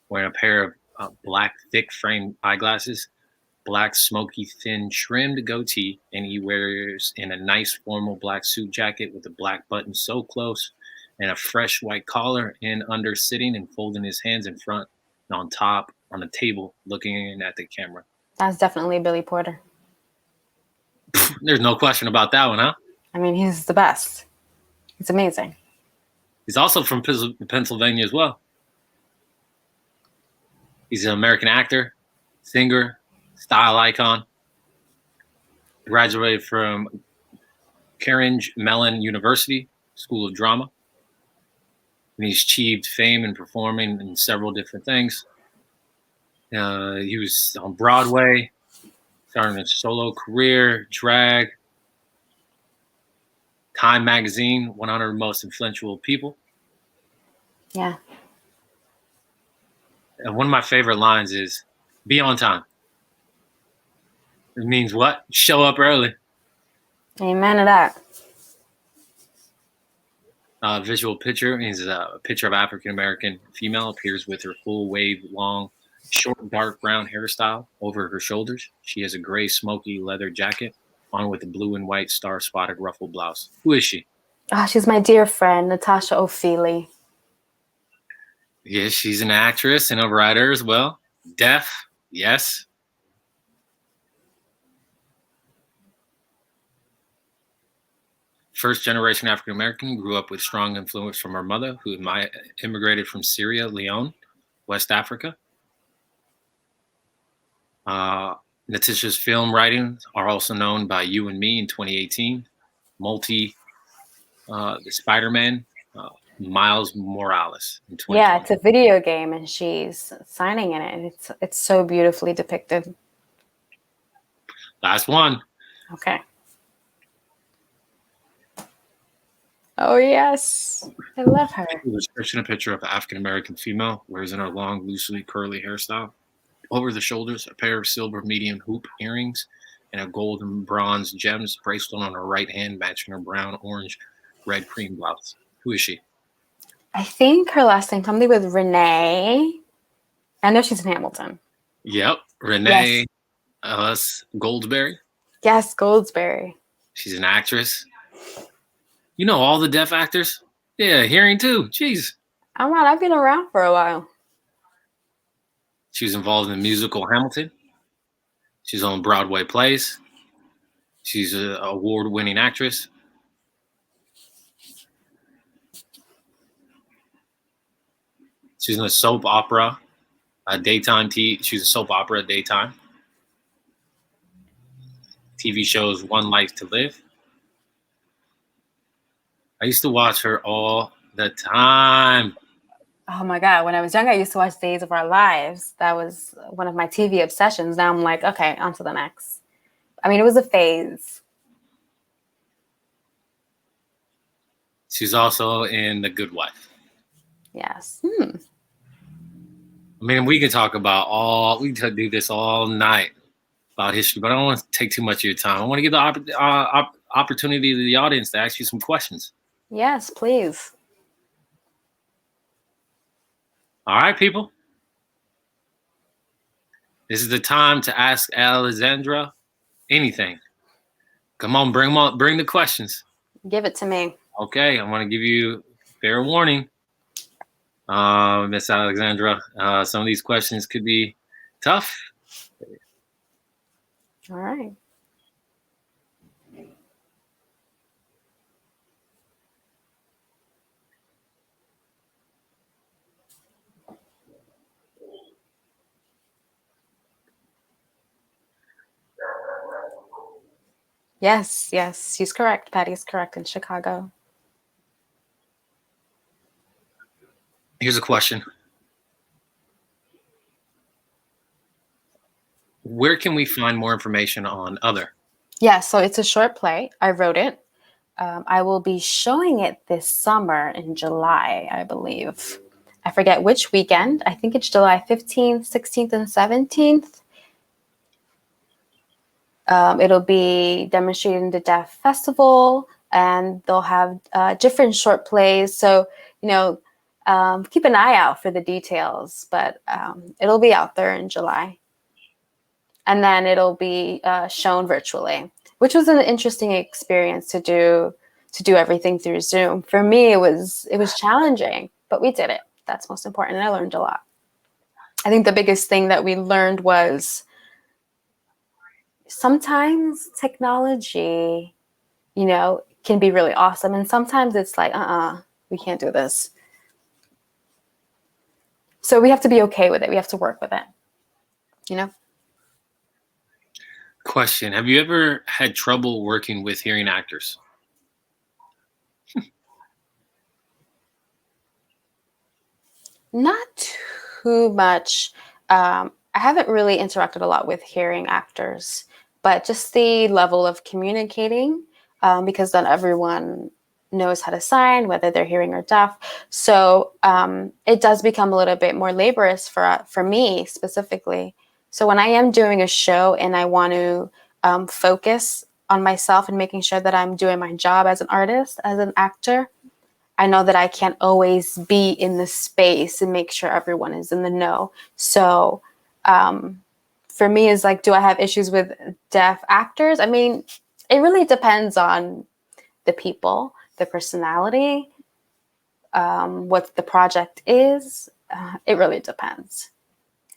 wearing a pair of black thick frame eyeglasses, black smoky thin trimmed goatee, and he wears in a nice formal black suit jacket with a black button so close, and a fresh white collar and under, sitting and folding his hands in front and on top on the table, looking at the camera. That's definitely Billy Porter. There's no question about that one, huh? I mean, he's the best. He's amazing. He's also from Pennsylvania as well. He's an American actor, singer, style icon. Graduated from Carnegie Mellon University School of Drama. And he's achieved fame in performing in several different things. He was on Broadway, starting a solo career, drag, Time Magazine, 100 Most Influential People. Yeah. And one of my favorite lines is, "Be on time." It means what? Show up early. Amen to that. Visual picture is a picture of African American female, appears with her full wave long, short dark brown hairstyle over her shoulders. She has a gray smoky leather jacket on with a blue and white star spotted ruffled blouse. Who is she? She's my dear friend, Natasha O'Feely. Yes, she's an actress and a writer as well. Deaf, yes. First generation African American, grew up with strong influence from her mother, who immigrated from Sierra Leone, West Africa. Natasha's film writings are also known by You and Me in 2018, the Spider-Man, Miles Morales in 2020. Yeah, it's a video game, and she's signing in it, and it's so beautifully depicted. Last one. Okay. Oh yes, I love her. The description: a picture of an African American female wears in her long, loosely curly hairstyle. Over the shoulders, a pair of silver medium hoop earrings and a gold and bronze gems bracelet on her right hand, matching her brown, orange, red cream blouse. Who is she? I think her last name something with Renee. I know she's in Hamilton. Yep, Renee Ellis Goldsberry. Yes, Goldsberry. She's an actress. You know all the deaf actors? Yeah, hearing too. Jeez. Oh wow, I've been around for a while. She was involved in the musical Hamilton. She's on Broadway plays. She's an award-winning actress. She's in a soap opera, she's a soap opera daytime. TV shows One Life to Live. I used to watch her all the time. Oh my God, when I was younger, I used to watch Days of Our Lives. That was one of my TV obsessions. Now I'm like, okay, on to the next. I mean, it was a phase. She's also in The Good Wife. Yes. I mean, we could do this all night about history, but I don't want to take too much of your time. I want to give the opportunity to the audience to ask you some questions. Yes, please. All right, people. This is the time to ask Alexandra anything. Come on, bring the questions. Give it to me. Okay, I want to give you fair warning, Miss Alexandra. Some of these questions could be tough. All right. Yes, yes, she's correct. Patty's correct in Chicago. Here's a question. Where can we find more information on Other? Yeah, so it's a short play. I wrote it. I will be showing it this summer in July, I believe. I forget which weekend. I think it's July 15th, 16th, and 17th. It'll be demonstrated in the Deaf Festival, and they'll have different short plays. So, keep an eye out for the details, but it'll be out there in July. And then it'll be shown virtually, which was an interesting experience to do everything through Zoom. For me, it was challenging, but we did it. That's most important, and I learned a lot. I think the biggest thing that we learned was sometimes technology, can be really awesome, and sometimes it's like, we can't do this. So we have to be okay with it. We have to work with it. Question. Have you ever had trouble working with hearing actors? Not too much. I haven't really interacted a lot with hearing actors, but just the level of communicating, because not everyone knows how to sign, whether they're hearing or deaf. So it does become a little bit more laborious for me specifically. So when I am doing a show and I want to focus on myself and making sure that I'm doing my job as an artist, as an actor, I know that I can't always be in the space and make sure everyone is in the know. So for me, is like, do I have issues with deaf actors? I mean, it really depends on the people, the personality, what the project is. It really depends.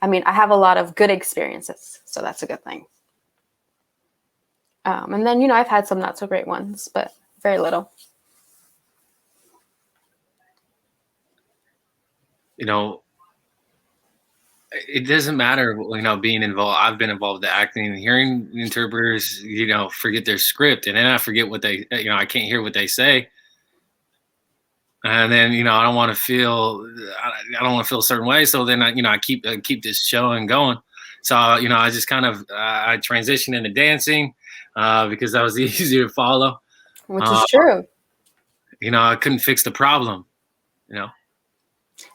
I mean, I have a lot of good experiences, so that's a good thing. And then, I've had some not so great ones, but very little. It doesn't matter, being involved. I've been involved in acting. Hearing interpreters, forget their script, and then I forget what they, I can't hear what they say. And then, I don't want to feel, I don't want to feel a certain way. So then I keep this showing going. So, I just kind of, I transitioned into dancing because that was easier to follow. Which is true. I couldn't fix the problem,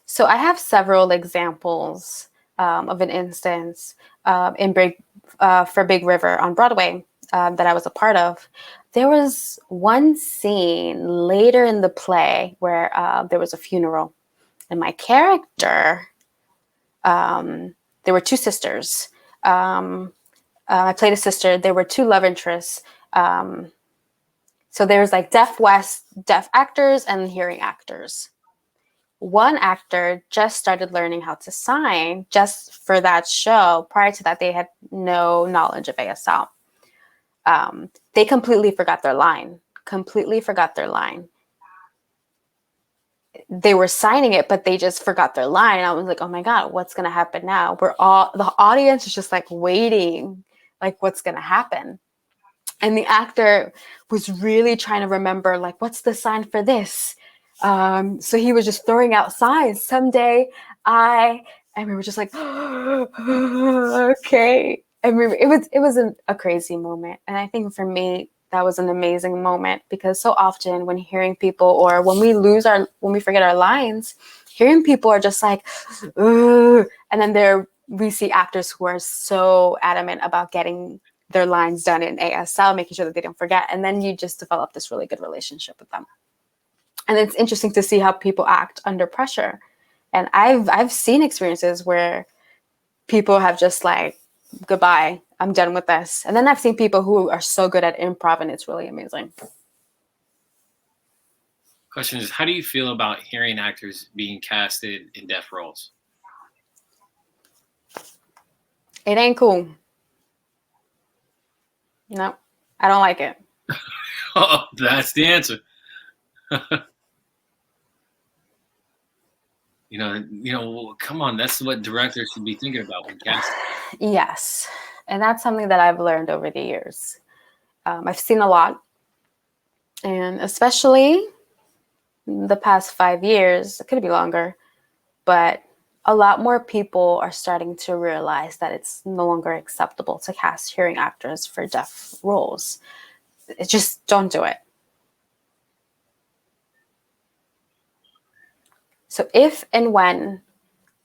So I have several examples of an instance for Big River on Broadway that I was a part of. There was one scene later in the play where there was a funeral, and my character, there were two sisters. I played a sister. There were two love interests. So there's like deaf actors and hearing actors. One actor just started learning how to sign just for that show. Prior to that, they had no knowledge of ASL. They completely forgot their line. They were signing it, but they just forgot their line. I was like, oh my God, what's going to happen now? The audience is just like waiting, like what's going to happen? And the actor was really trying to remember, like, what's the sign for this? So he was just throwing out signs. Someday and we were just like, okay. And it was a crazy moment. And I think for me, that was an amazing moment, because so often when hearing people, or when we forget our lines, hearing people are just like, ugh. And then we see actors who are so adamant about getting their lines done in ASL, making sure that they don't forget. And then you just develop this really good relationship with them. And it's interesting to see how people act under pressure. And I've seen experiences where people have just like, goodbye, I'm done with this. And then I've seen people who are so good at improv, and it's really amazing. Question is, how do you feel about hearing actors being casted in deaf roles? It ain't cool. No, I don't like it. Oh, that's the answer. Come on, that's what directors should be thinking about when casting. Yes. And that's something that I've learned over the years. I've seen a lot, and especially the past 5 years, it could be longer, but a lot more people are starting to realize that it's no longer acceptable to cast hearing actors for deaf roles. It just don't do it. So if and when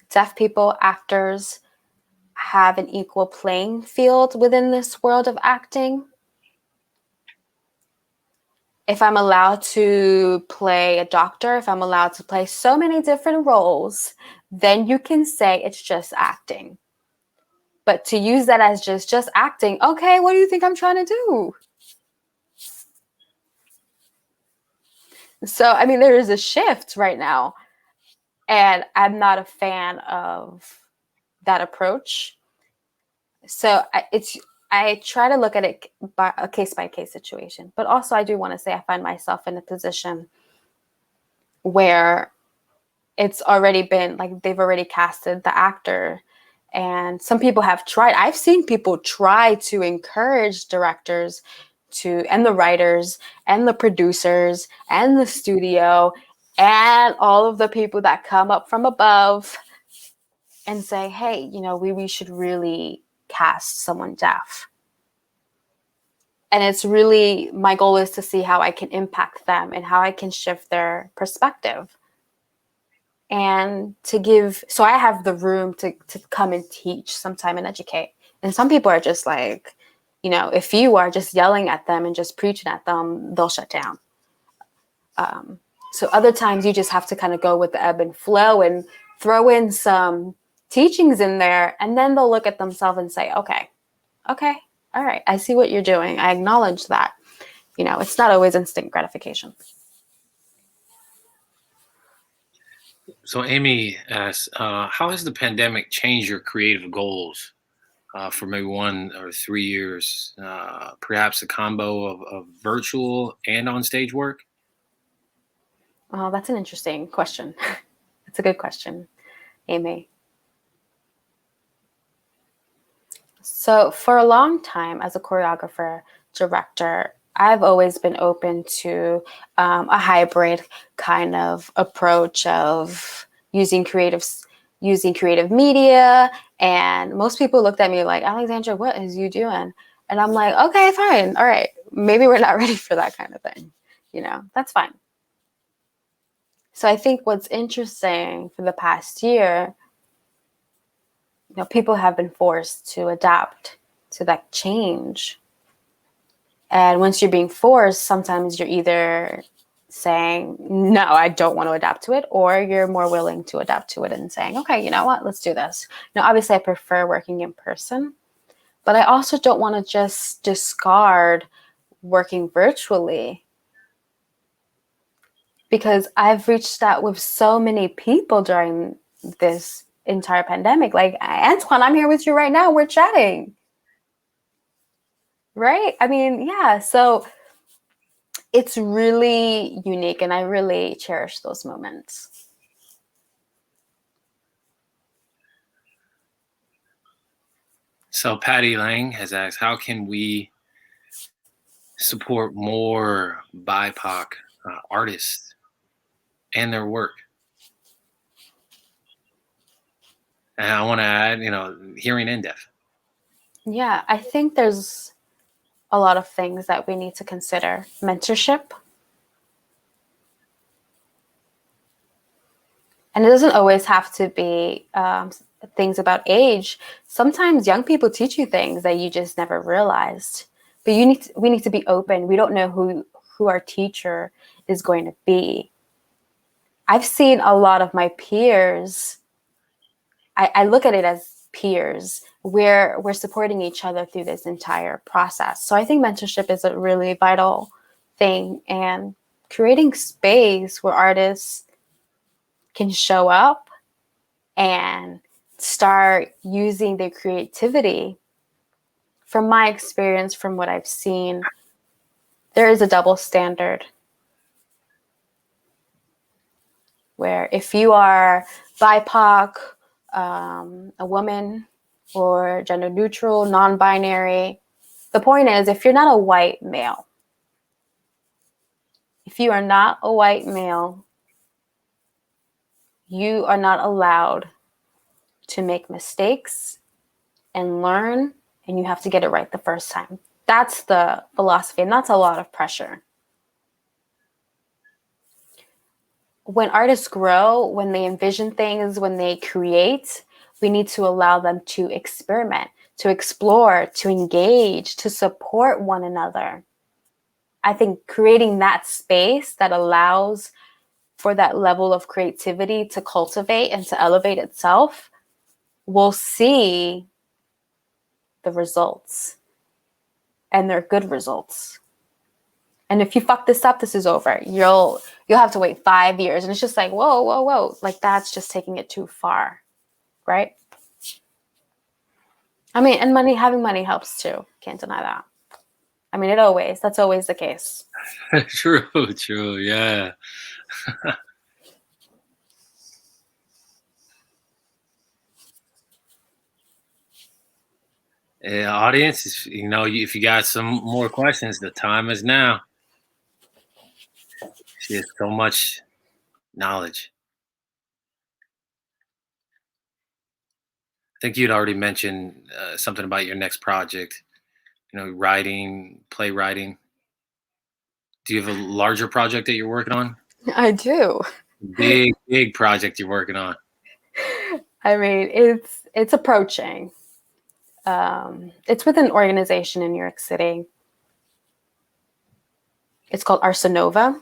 deaf people, actors, have an equal playing field within this world of acting, if I'm allowed to play a doctor, if I'm allowed to play so many different roles, then you can say it's just acting. But to use that as just acting, okay, what do you think I'm trying to do? So, I mean, there is a shift right now, and I'm not a fan of that approach. So I try to look at it by a case-by-case situation. But also, I do want to say I find myself in a position where it's already been like they've already casted the actor, and some people have tried. I've seen people try to encourage directors to, and the writers and the producers and the studio and all of the people that come up from above and say, hey, you know, we should really cast someone deaf. And it's really, my goal is to see how I can impact them and how I can shift their perspective. And to give, so I have the room to come and teach sometime and educate. And some people are just like, you know, if you are just yelling at them and just preaching at them, they'll shut down. So other times you just have to kind of go with the ebb and flow and throw in some teachings in there, and then they'll look at themselves and say, okay, all right, I see what you're doing. I acknowledge that. You know, it's not always instant gratification. So Amy asks, how has the pandemic changed your creative goals for maybe 1 or 3 years? Perhaps a combo of virtual and on-stage work? Well, that's an interesting question. It's a good question, Amy. So for a long time as a choreographer, director, I've always been open to a hybrid kind of approach of using creative media. And most people looked at me like, Alexandra, what is you doing? And I'm like, okay, fine. All right. Maybe we're not ready for that kind of thing. You know, that's fine. So I think what's interesting for the past year, you know, people have been forced to adapt to that change. And once you're being forced, sometimes you're either saying, no, I don't want to adapt to it, or you're more willing to adapt to it and saying, okay, you know what, let's do this. Now, obviously, I prefer working in person, but I also don't want to just discard working virtually, because I've reached out with so many people during this entire pandemic. Like, Antoine, I'm here with you right now. We're chatting. Right? I mean, yeah. So it's really unique, and I really cherish those moments. So Patty Lang has asked, how can we support more BIPOC artists and their work? And I want to add, you know, hearing and deaf. Yeah, I think there's a lot of things that we need to consider. Mentorship. And it doesn't always have to be things about age. Sometimes young people teach you things that you just never realized. But we need to be open. We don't know who our teacher is going to be. I've seen a lot of my peers. I look at it as peers. We're supporting each other through this entire process. So I think mentorship is a really vital thing, and creating space where artists can show up and start using their creativity. From my experience, from what I've seen, there is a double standard where if you are BIPOC, a woman, or gender neutral, non-binary, The point is, if you're not a white male, if you are not a white male, you are not allowed to make mistakes and learn, and you have to get it right the first time. That's the philosophy, and that's a lot of pressure. When artists grow, when they envision things, when they create, we need to allow them to experiment, to explore, to engage, to support one another. I think creating that space that allows for that level of creativity to cultivate and to elevate itself, we'll see the results. And they're good results. And if you fuck this up, this is over. You'll have to wait 5 years. And it's just like, whoa. Like, that's just taking it too far. Right? I mean, and having money helps too. Can't deny that. I mean, that's always the case. True, yeah. Audience, if you got some more questions, the time is now. She has so much knowledge. I think you'd already mentioned something about your next project, writing, playwriting. Do you have a larger project that you're working on? I do. Big project you're working on. I mean, it's approaching. It's with an organization in New York City. It's called Arsenova.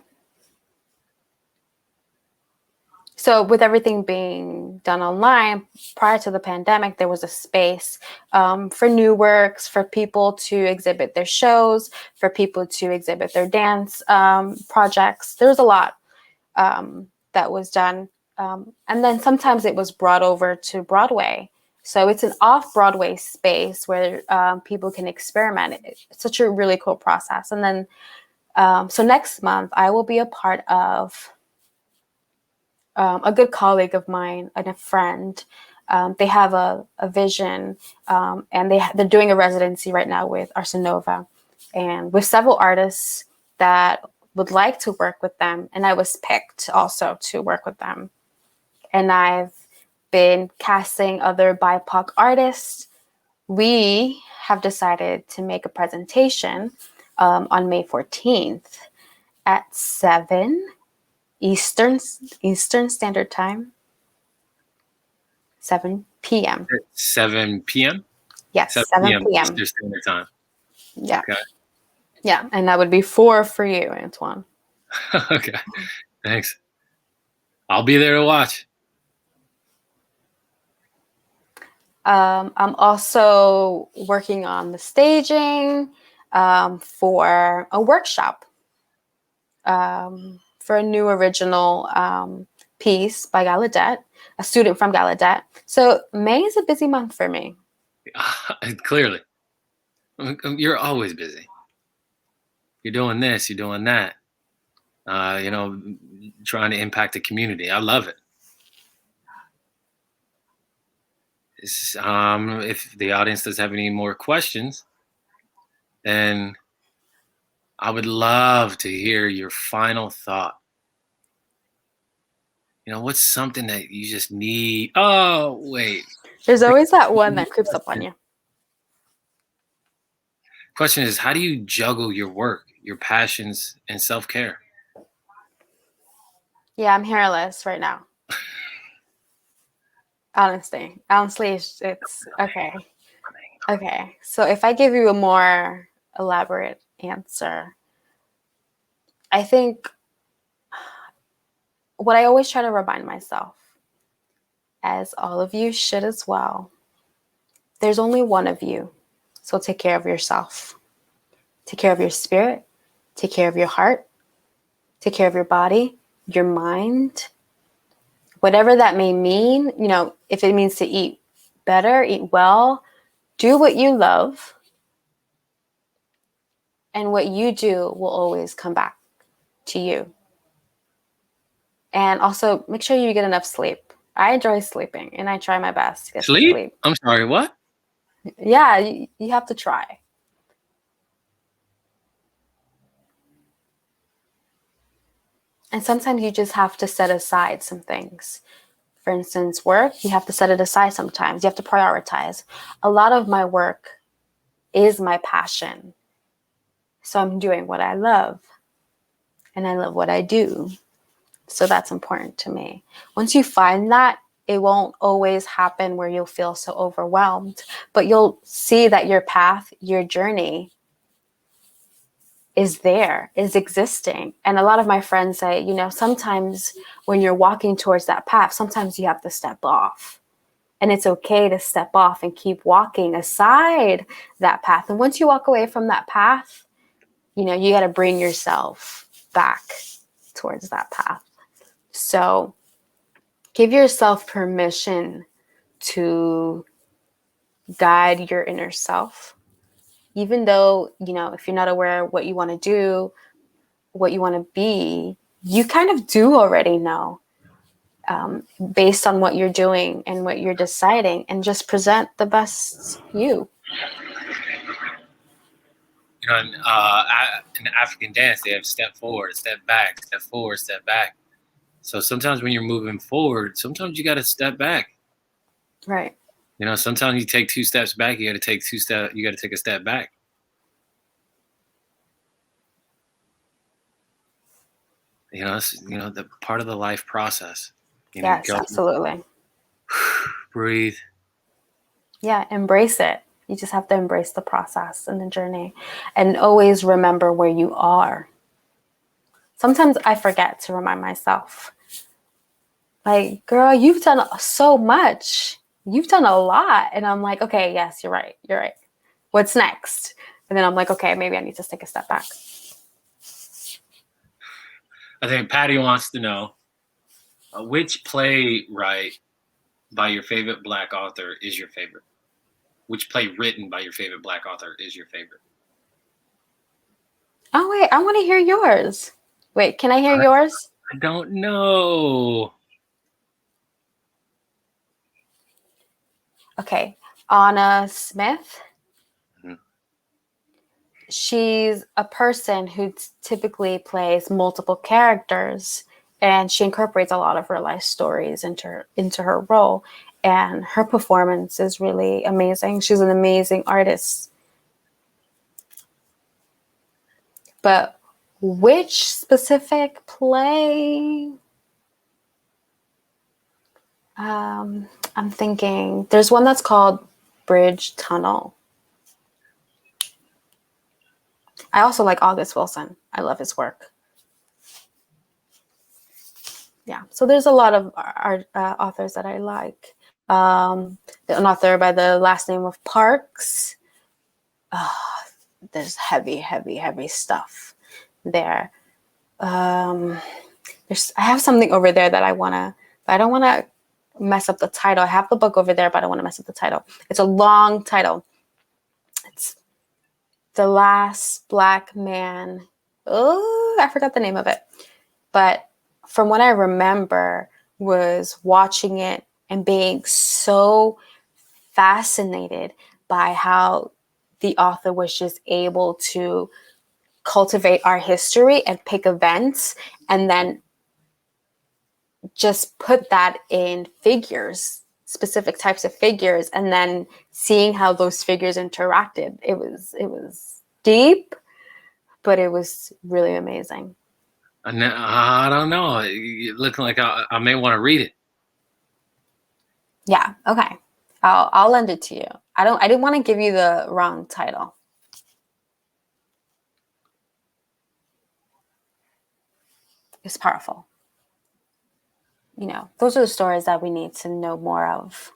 So with everything being done online, prior to the pandemic, there was a space for new works, for people to exhibit their shows, for people to exhibit their dance projects. There was a lot that was done. And then sometimes it was brought over to Broadway. So it's an off-Broadway space where people can experiment. It's such a really cool process. And then, so next month, I will be a part of a good colleague of mine and a friend. They have a vision, and they're doing a residency right now with Arsenova, and with several artists that would like to work with them. And I was picked also to work with them. And I've been casting other BIPOC artists. We have decided to make a presentation on May 14th at 7 Eastern Standard Time, 7 p.m. 7 p.m.? Yes, 7 p.m. Eastern Standard Time. Yeah. Okay. Yeah, and that would be 4 for you, Antoine. Okay, thanks. I'll be there to watch. I'm also working on the staging for a workshop, for a new original piece by Gallaudet, a student from Gallaudet. So May is a busy month for me. Clearly. You're always busy. You're doing this, you're doing that. Trying to impact the community. I love it. If the audience does have any more questions, then I would love to hear your final thought. What's something that you just need? Oh, wait. There's always that one that creeps up on you. Question is, how do you juggle your work, your passions, and self-care? Yeah, I'm hairless right now. Honestly, it's okay. Okay, so if I give you a more elaborate answer, I think what I always try to remind myself, as all of you should as well, there's only one of you. So take care of yourself. Take care of your spirit. Take care of your heart. Take care of your body, your mind. Whatever that may mean, if it means to eat better, eat well, do what you love. And what you do will always come back to you. And also make sure you get enough sleep. I enjoy sleeping and I try my best to get sleep. I'm sorry, what? Yeah, you have to try. And sometimes you just have to set aside some things. For instance, work, you have to set it aside sometimes. You have to prioritize. A lot of my work is my passion. So I'm doing what I love, and I love what I do. So that's important to me. Once you find that, it won't always happen where you'll feel so overwhelmed, but you'll see that your path, your journey is there, is existing. And a lot of my friends say, you know, sometimes when you're walking towards that path, sometimes you have to step off. And it's okay to step off and keep walking aside that path. And once you walk away from that path, you know, you got to bring yourself back towards that path. So give yourself permission to guide your inner self. Even though, you know, if you're not aware of what you want to do, what you want to be, you kind of do already know, based on what you're doing and what you're deciding, and just present the best you. You know, in African dance, they have step forward, step back, step forward, step back. So sometimes when you're moving forward, sometimes you got to step back. Right. You know, sometimes you take 2 steps back, you got to take 2 steps, you got to take a step back. You know, it's, you know, the part of the life process. You know, Yes, go, absolutely. breathe. Yeah, embrace it. You just have to embrace the process and the journey, and always remember where you are. Sometimes I forget to remind myself, like, girl, you've done so much. You've done a lot. And I'm like, okay, yes, you're right. You're right. What's next? And then I'm like, okay, maybe I need to take a step back. I think Patty wants to know which playwright by your favorite Black author is your favorite? Which play written by your favorite Black author is your favorite? Oh, wait, I want to hear yours. Wait, can I hear yours? I don't know. Okay, Anna Smith. Mhm. She's a person who typically plays multiple characters, and she incorporates a lot of her life stories into her role. And her performance is really amazing. She's an amazing artist. But which specific play? I'm thinking there's one that's called Bridge Tunnel. I also like August Wilson. I love his work. Yeah, so there's a lot of art authors that I like. An author by the last name of Parks. There's heavy stuff there. I have something over there that I don't want to mess up the title. I have the book over there, but I don't want to mess up the title. It's a long title. It's The Last Black Man. Oh, I forgot the name of it. But from what I remember was watching it and being so fascinated by how the author was just able to cultivate our history and pick events and then just put that in figures, specific types of figures, and then seeing how those figures interacted. It was deep, but it was really amazing. I don't know. It looking like I may want to read it. Yeah, okay. I'll lend it to you. I didn't want to give you the wrong title. It's powerful. You know, those are the stories that we need to know more of.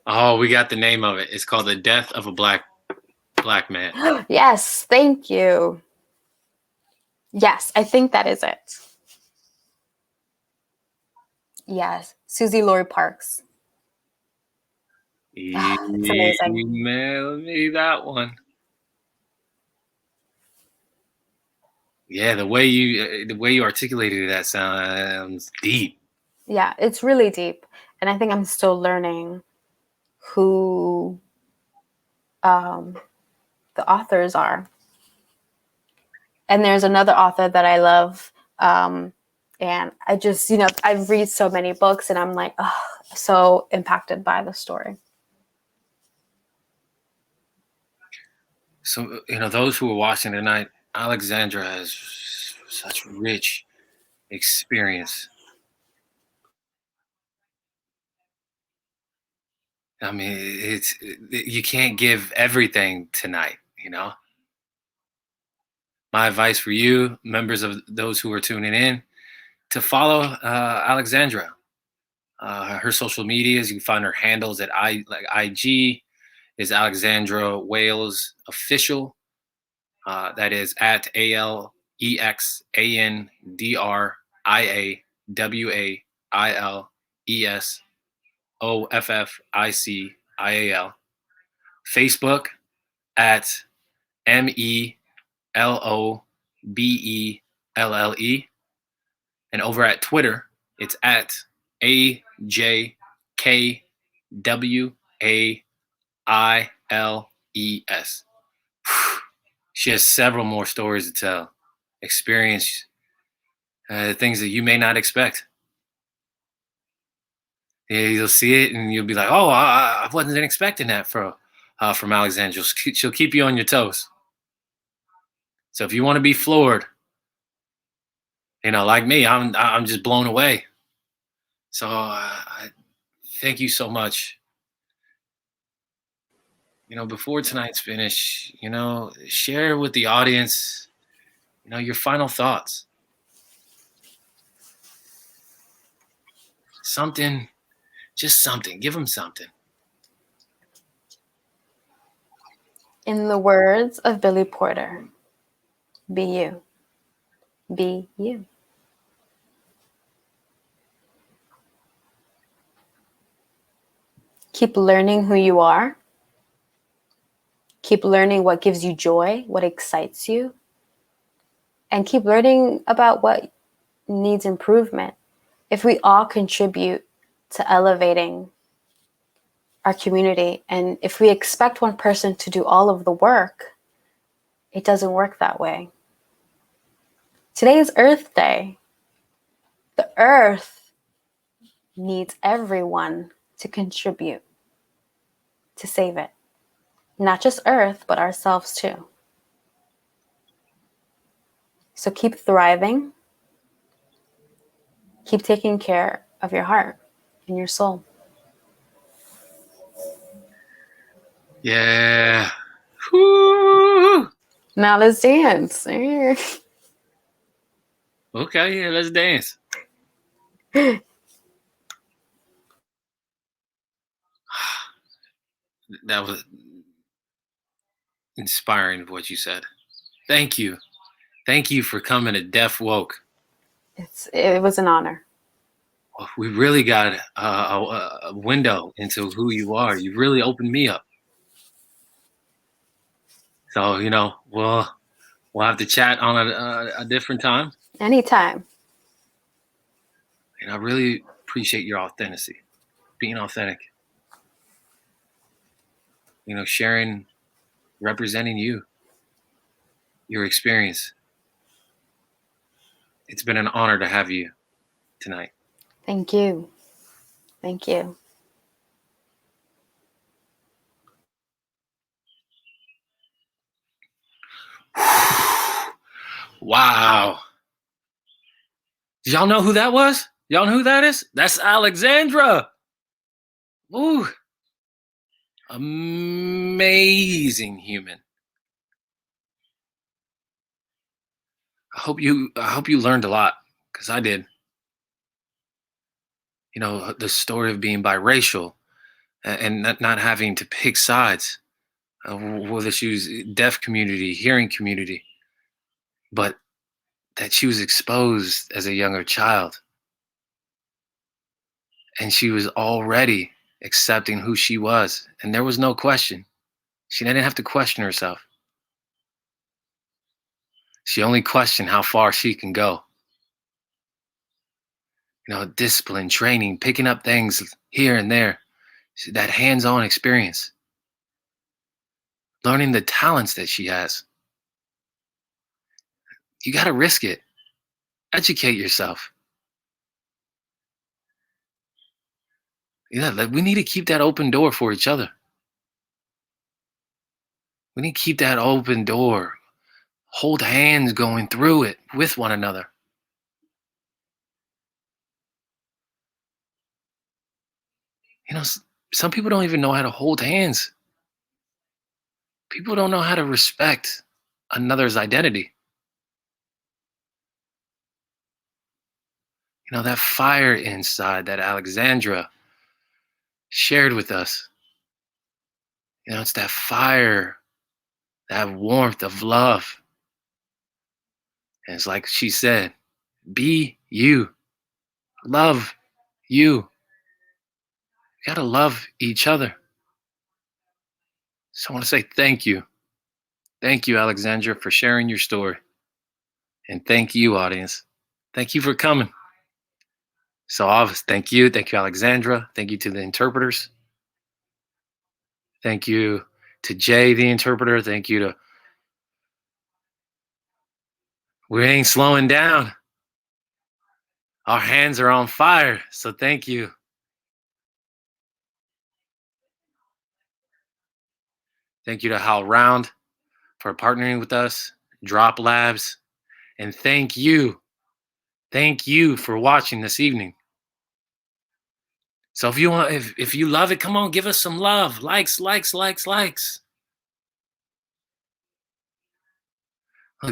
Oh, we got the name of it. It's called The Death of a Black Man. Yes, thank you. Yes, I think that is it. Yes, Susie Lori Parks. It's amazing. Email me that one. Yeah, the way you articulated that sounds deep. Yeah, it's really deep. And I think I'm still learning who the authors are. And there's another author that I love. And I just, I read so many books and I'm like, oh, so impacted by the story. So, those who are watching tonight, Alexandra has such rich experience. I mean, you can't give everything tonight, My advice for you, members of those who are tuning in, to follow Alexandra. Her social medias, you can find her handles at IG is Alexandra Wales Official. That is at AlexandriWalesOfficial. Facebook at MELOBELLE. And over at Twitter, it's at AJKWAILES. She has several more stories to tell, experience things that you may not expect. Yeah, you'll see it and you'll be like, "Oh, I wasn't expecting that from Alexandra." She'll keep you on your toes. So if you want to be floored, like me, I'm just blown away. So I thank you so much. Before tonight's finish, share with the audience, your final thoughts. Something, just something. Give them something. In the words of Billy Porter, be you. Be you. Keep learning who you are. Keep learning what gives you joy, what excites you. And keep learning about what needs improvement. If we all contribute to elevating our community, and if we expect one person to do all of the work, it doesn't work that way. Today is Earth Day. The Earth needs everyone to contribute to save it. Not just Earth, but ourselves too. So keep thriving. Keep taking care of your heart and your soul. Yeah. Woo! Now let's dance. Okay, yeah, let's dance. That was inspiring what you said. Thank you. Thank you for coming to Deaf Woke. It was an honor. We really got a window into who you are. You really opened me up. So, we'll have to chat on a different time. Anytime. And I really appreciate your authenticity, being authentic. Sharing, representing you, your experience. It's been an honor to have you tonight. Thank you. Thank you. Wow. Did y'all know who that was? Y'all know who that is? That's Alexandra. Ooh. Amazing human. I hope you learned a lot, because I did. The story of being biracial and not having to pick sides, whether she was deaf community, hearing community, but that she was exposed as a younger child. And she was already accepting who she was. And there was no question. She didn't have to question herself. She only questioned how far she can go. Discipline, training, picking up things here and there. That hands-on experience. Learning the talents that she has. You got to risk it. Educate yourself. Yeah, like, we need to keep that open door for each other. We need to keep that open door. Hold hands going through it with one another. You know, some people don't even know how to hold hands. People don't know how to respect another's identity. You know, that fire inside that Alexandra shared with us. You know, it's that fire, that warmth of love. And it's like she said, be you, love you. You gotta love each other. So I want to say thank you. Thank you, Alexandra, for sharing your story. And thank you, audience. Thank you for coming. So obvious, thank you. Thank you, Alexandra. Thank you to the interpreters. Thank you to Jay, the interpreter. Thank you to We Ain't Slowing Down. Our hands are on fire. So thank you. Thank you to Hal Round for partnering with us, Drop Labs, and thank you for watching this evening. So if you love it, come on, give us some love, likes. Look,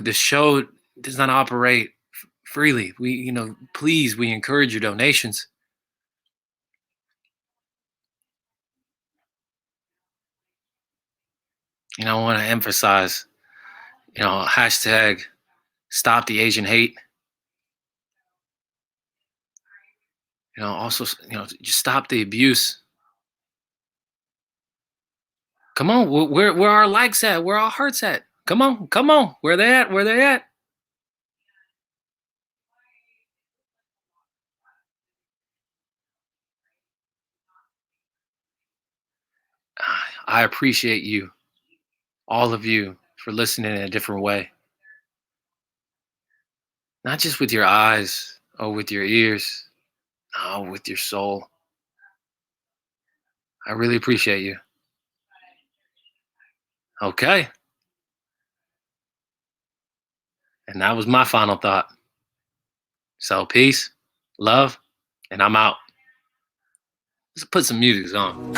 the show does not operate freely. Please, we encourage your donations. I want to emphasize, hashtag stop the Asian hate. Also, just stop the abuse. Come on, where are our likes at? Where are our hearts at? Come on. Where they at? I appreciate you, all of you, for listening in a different way. Not just with your eyes or with your ears, no, with your soul. I really appreciate you. Okay. And that was my final thought. So peace, love, and I'm out. Let's put some music on.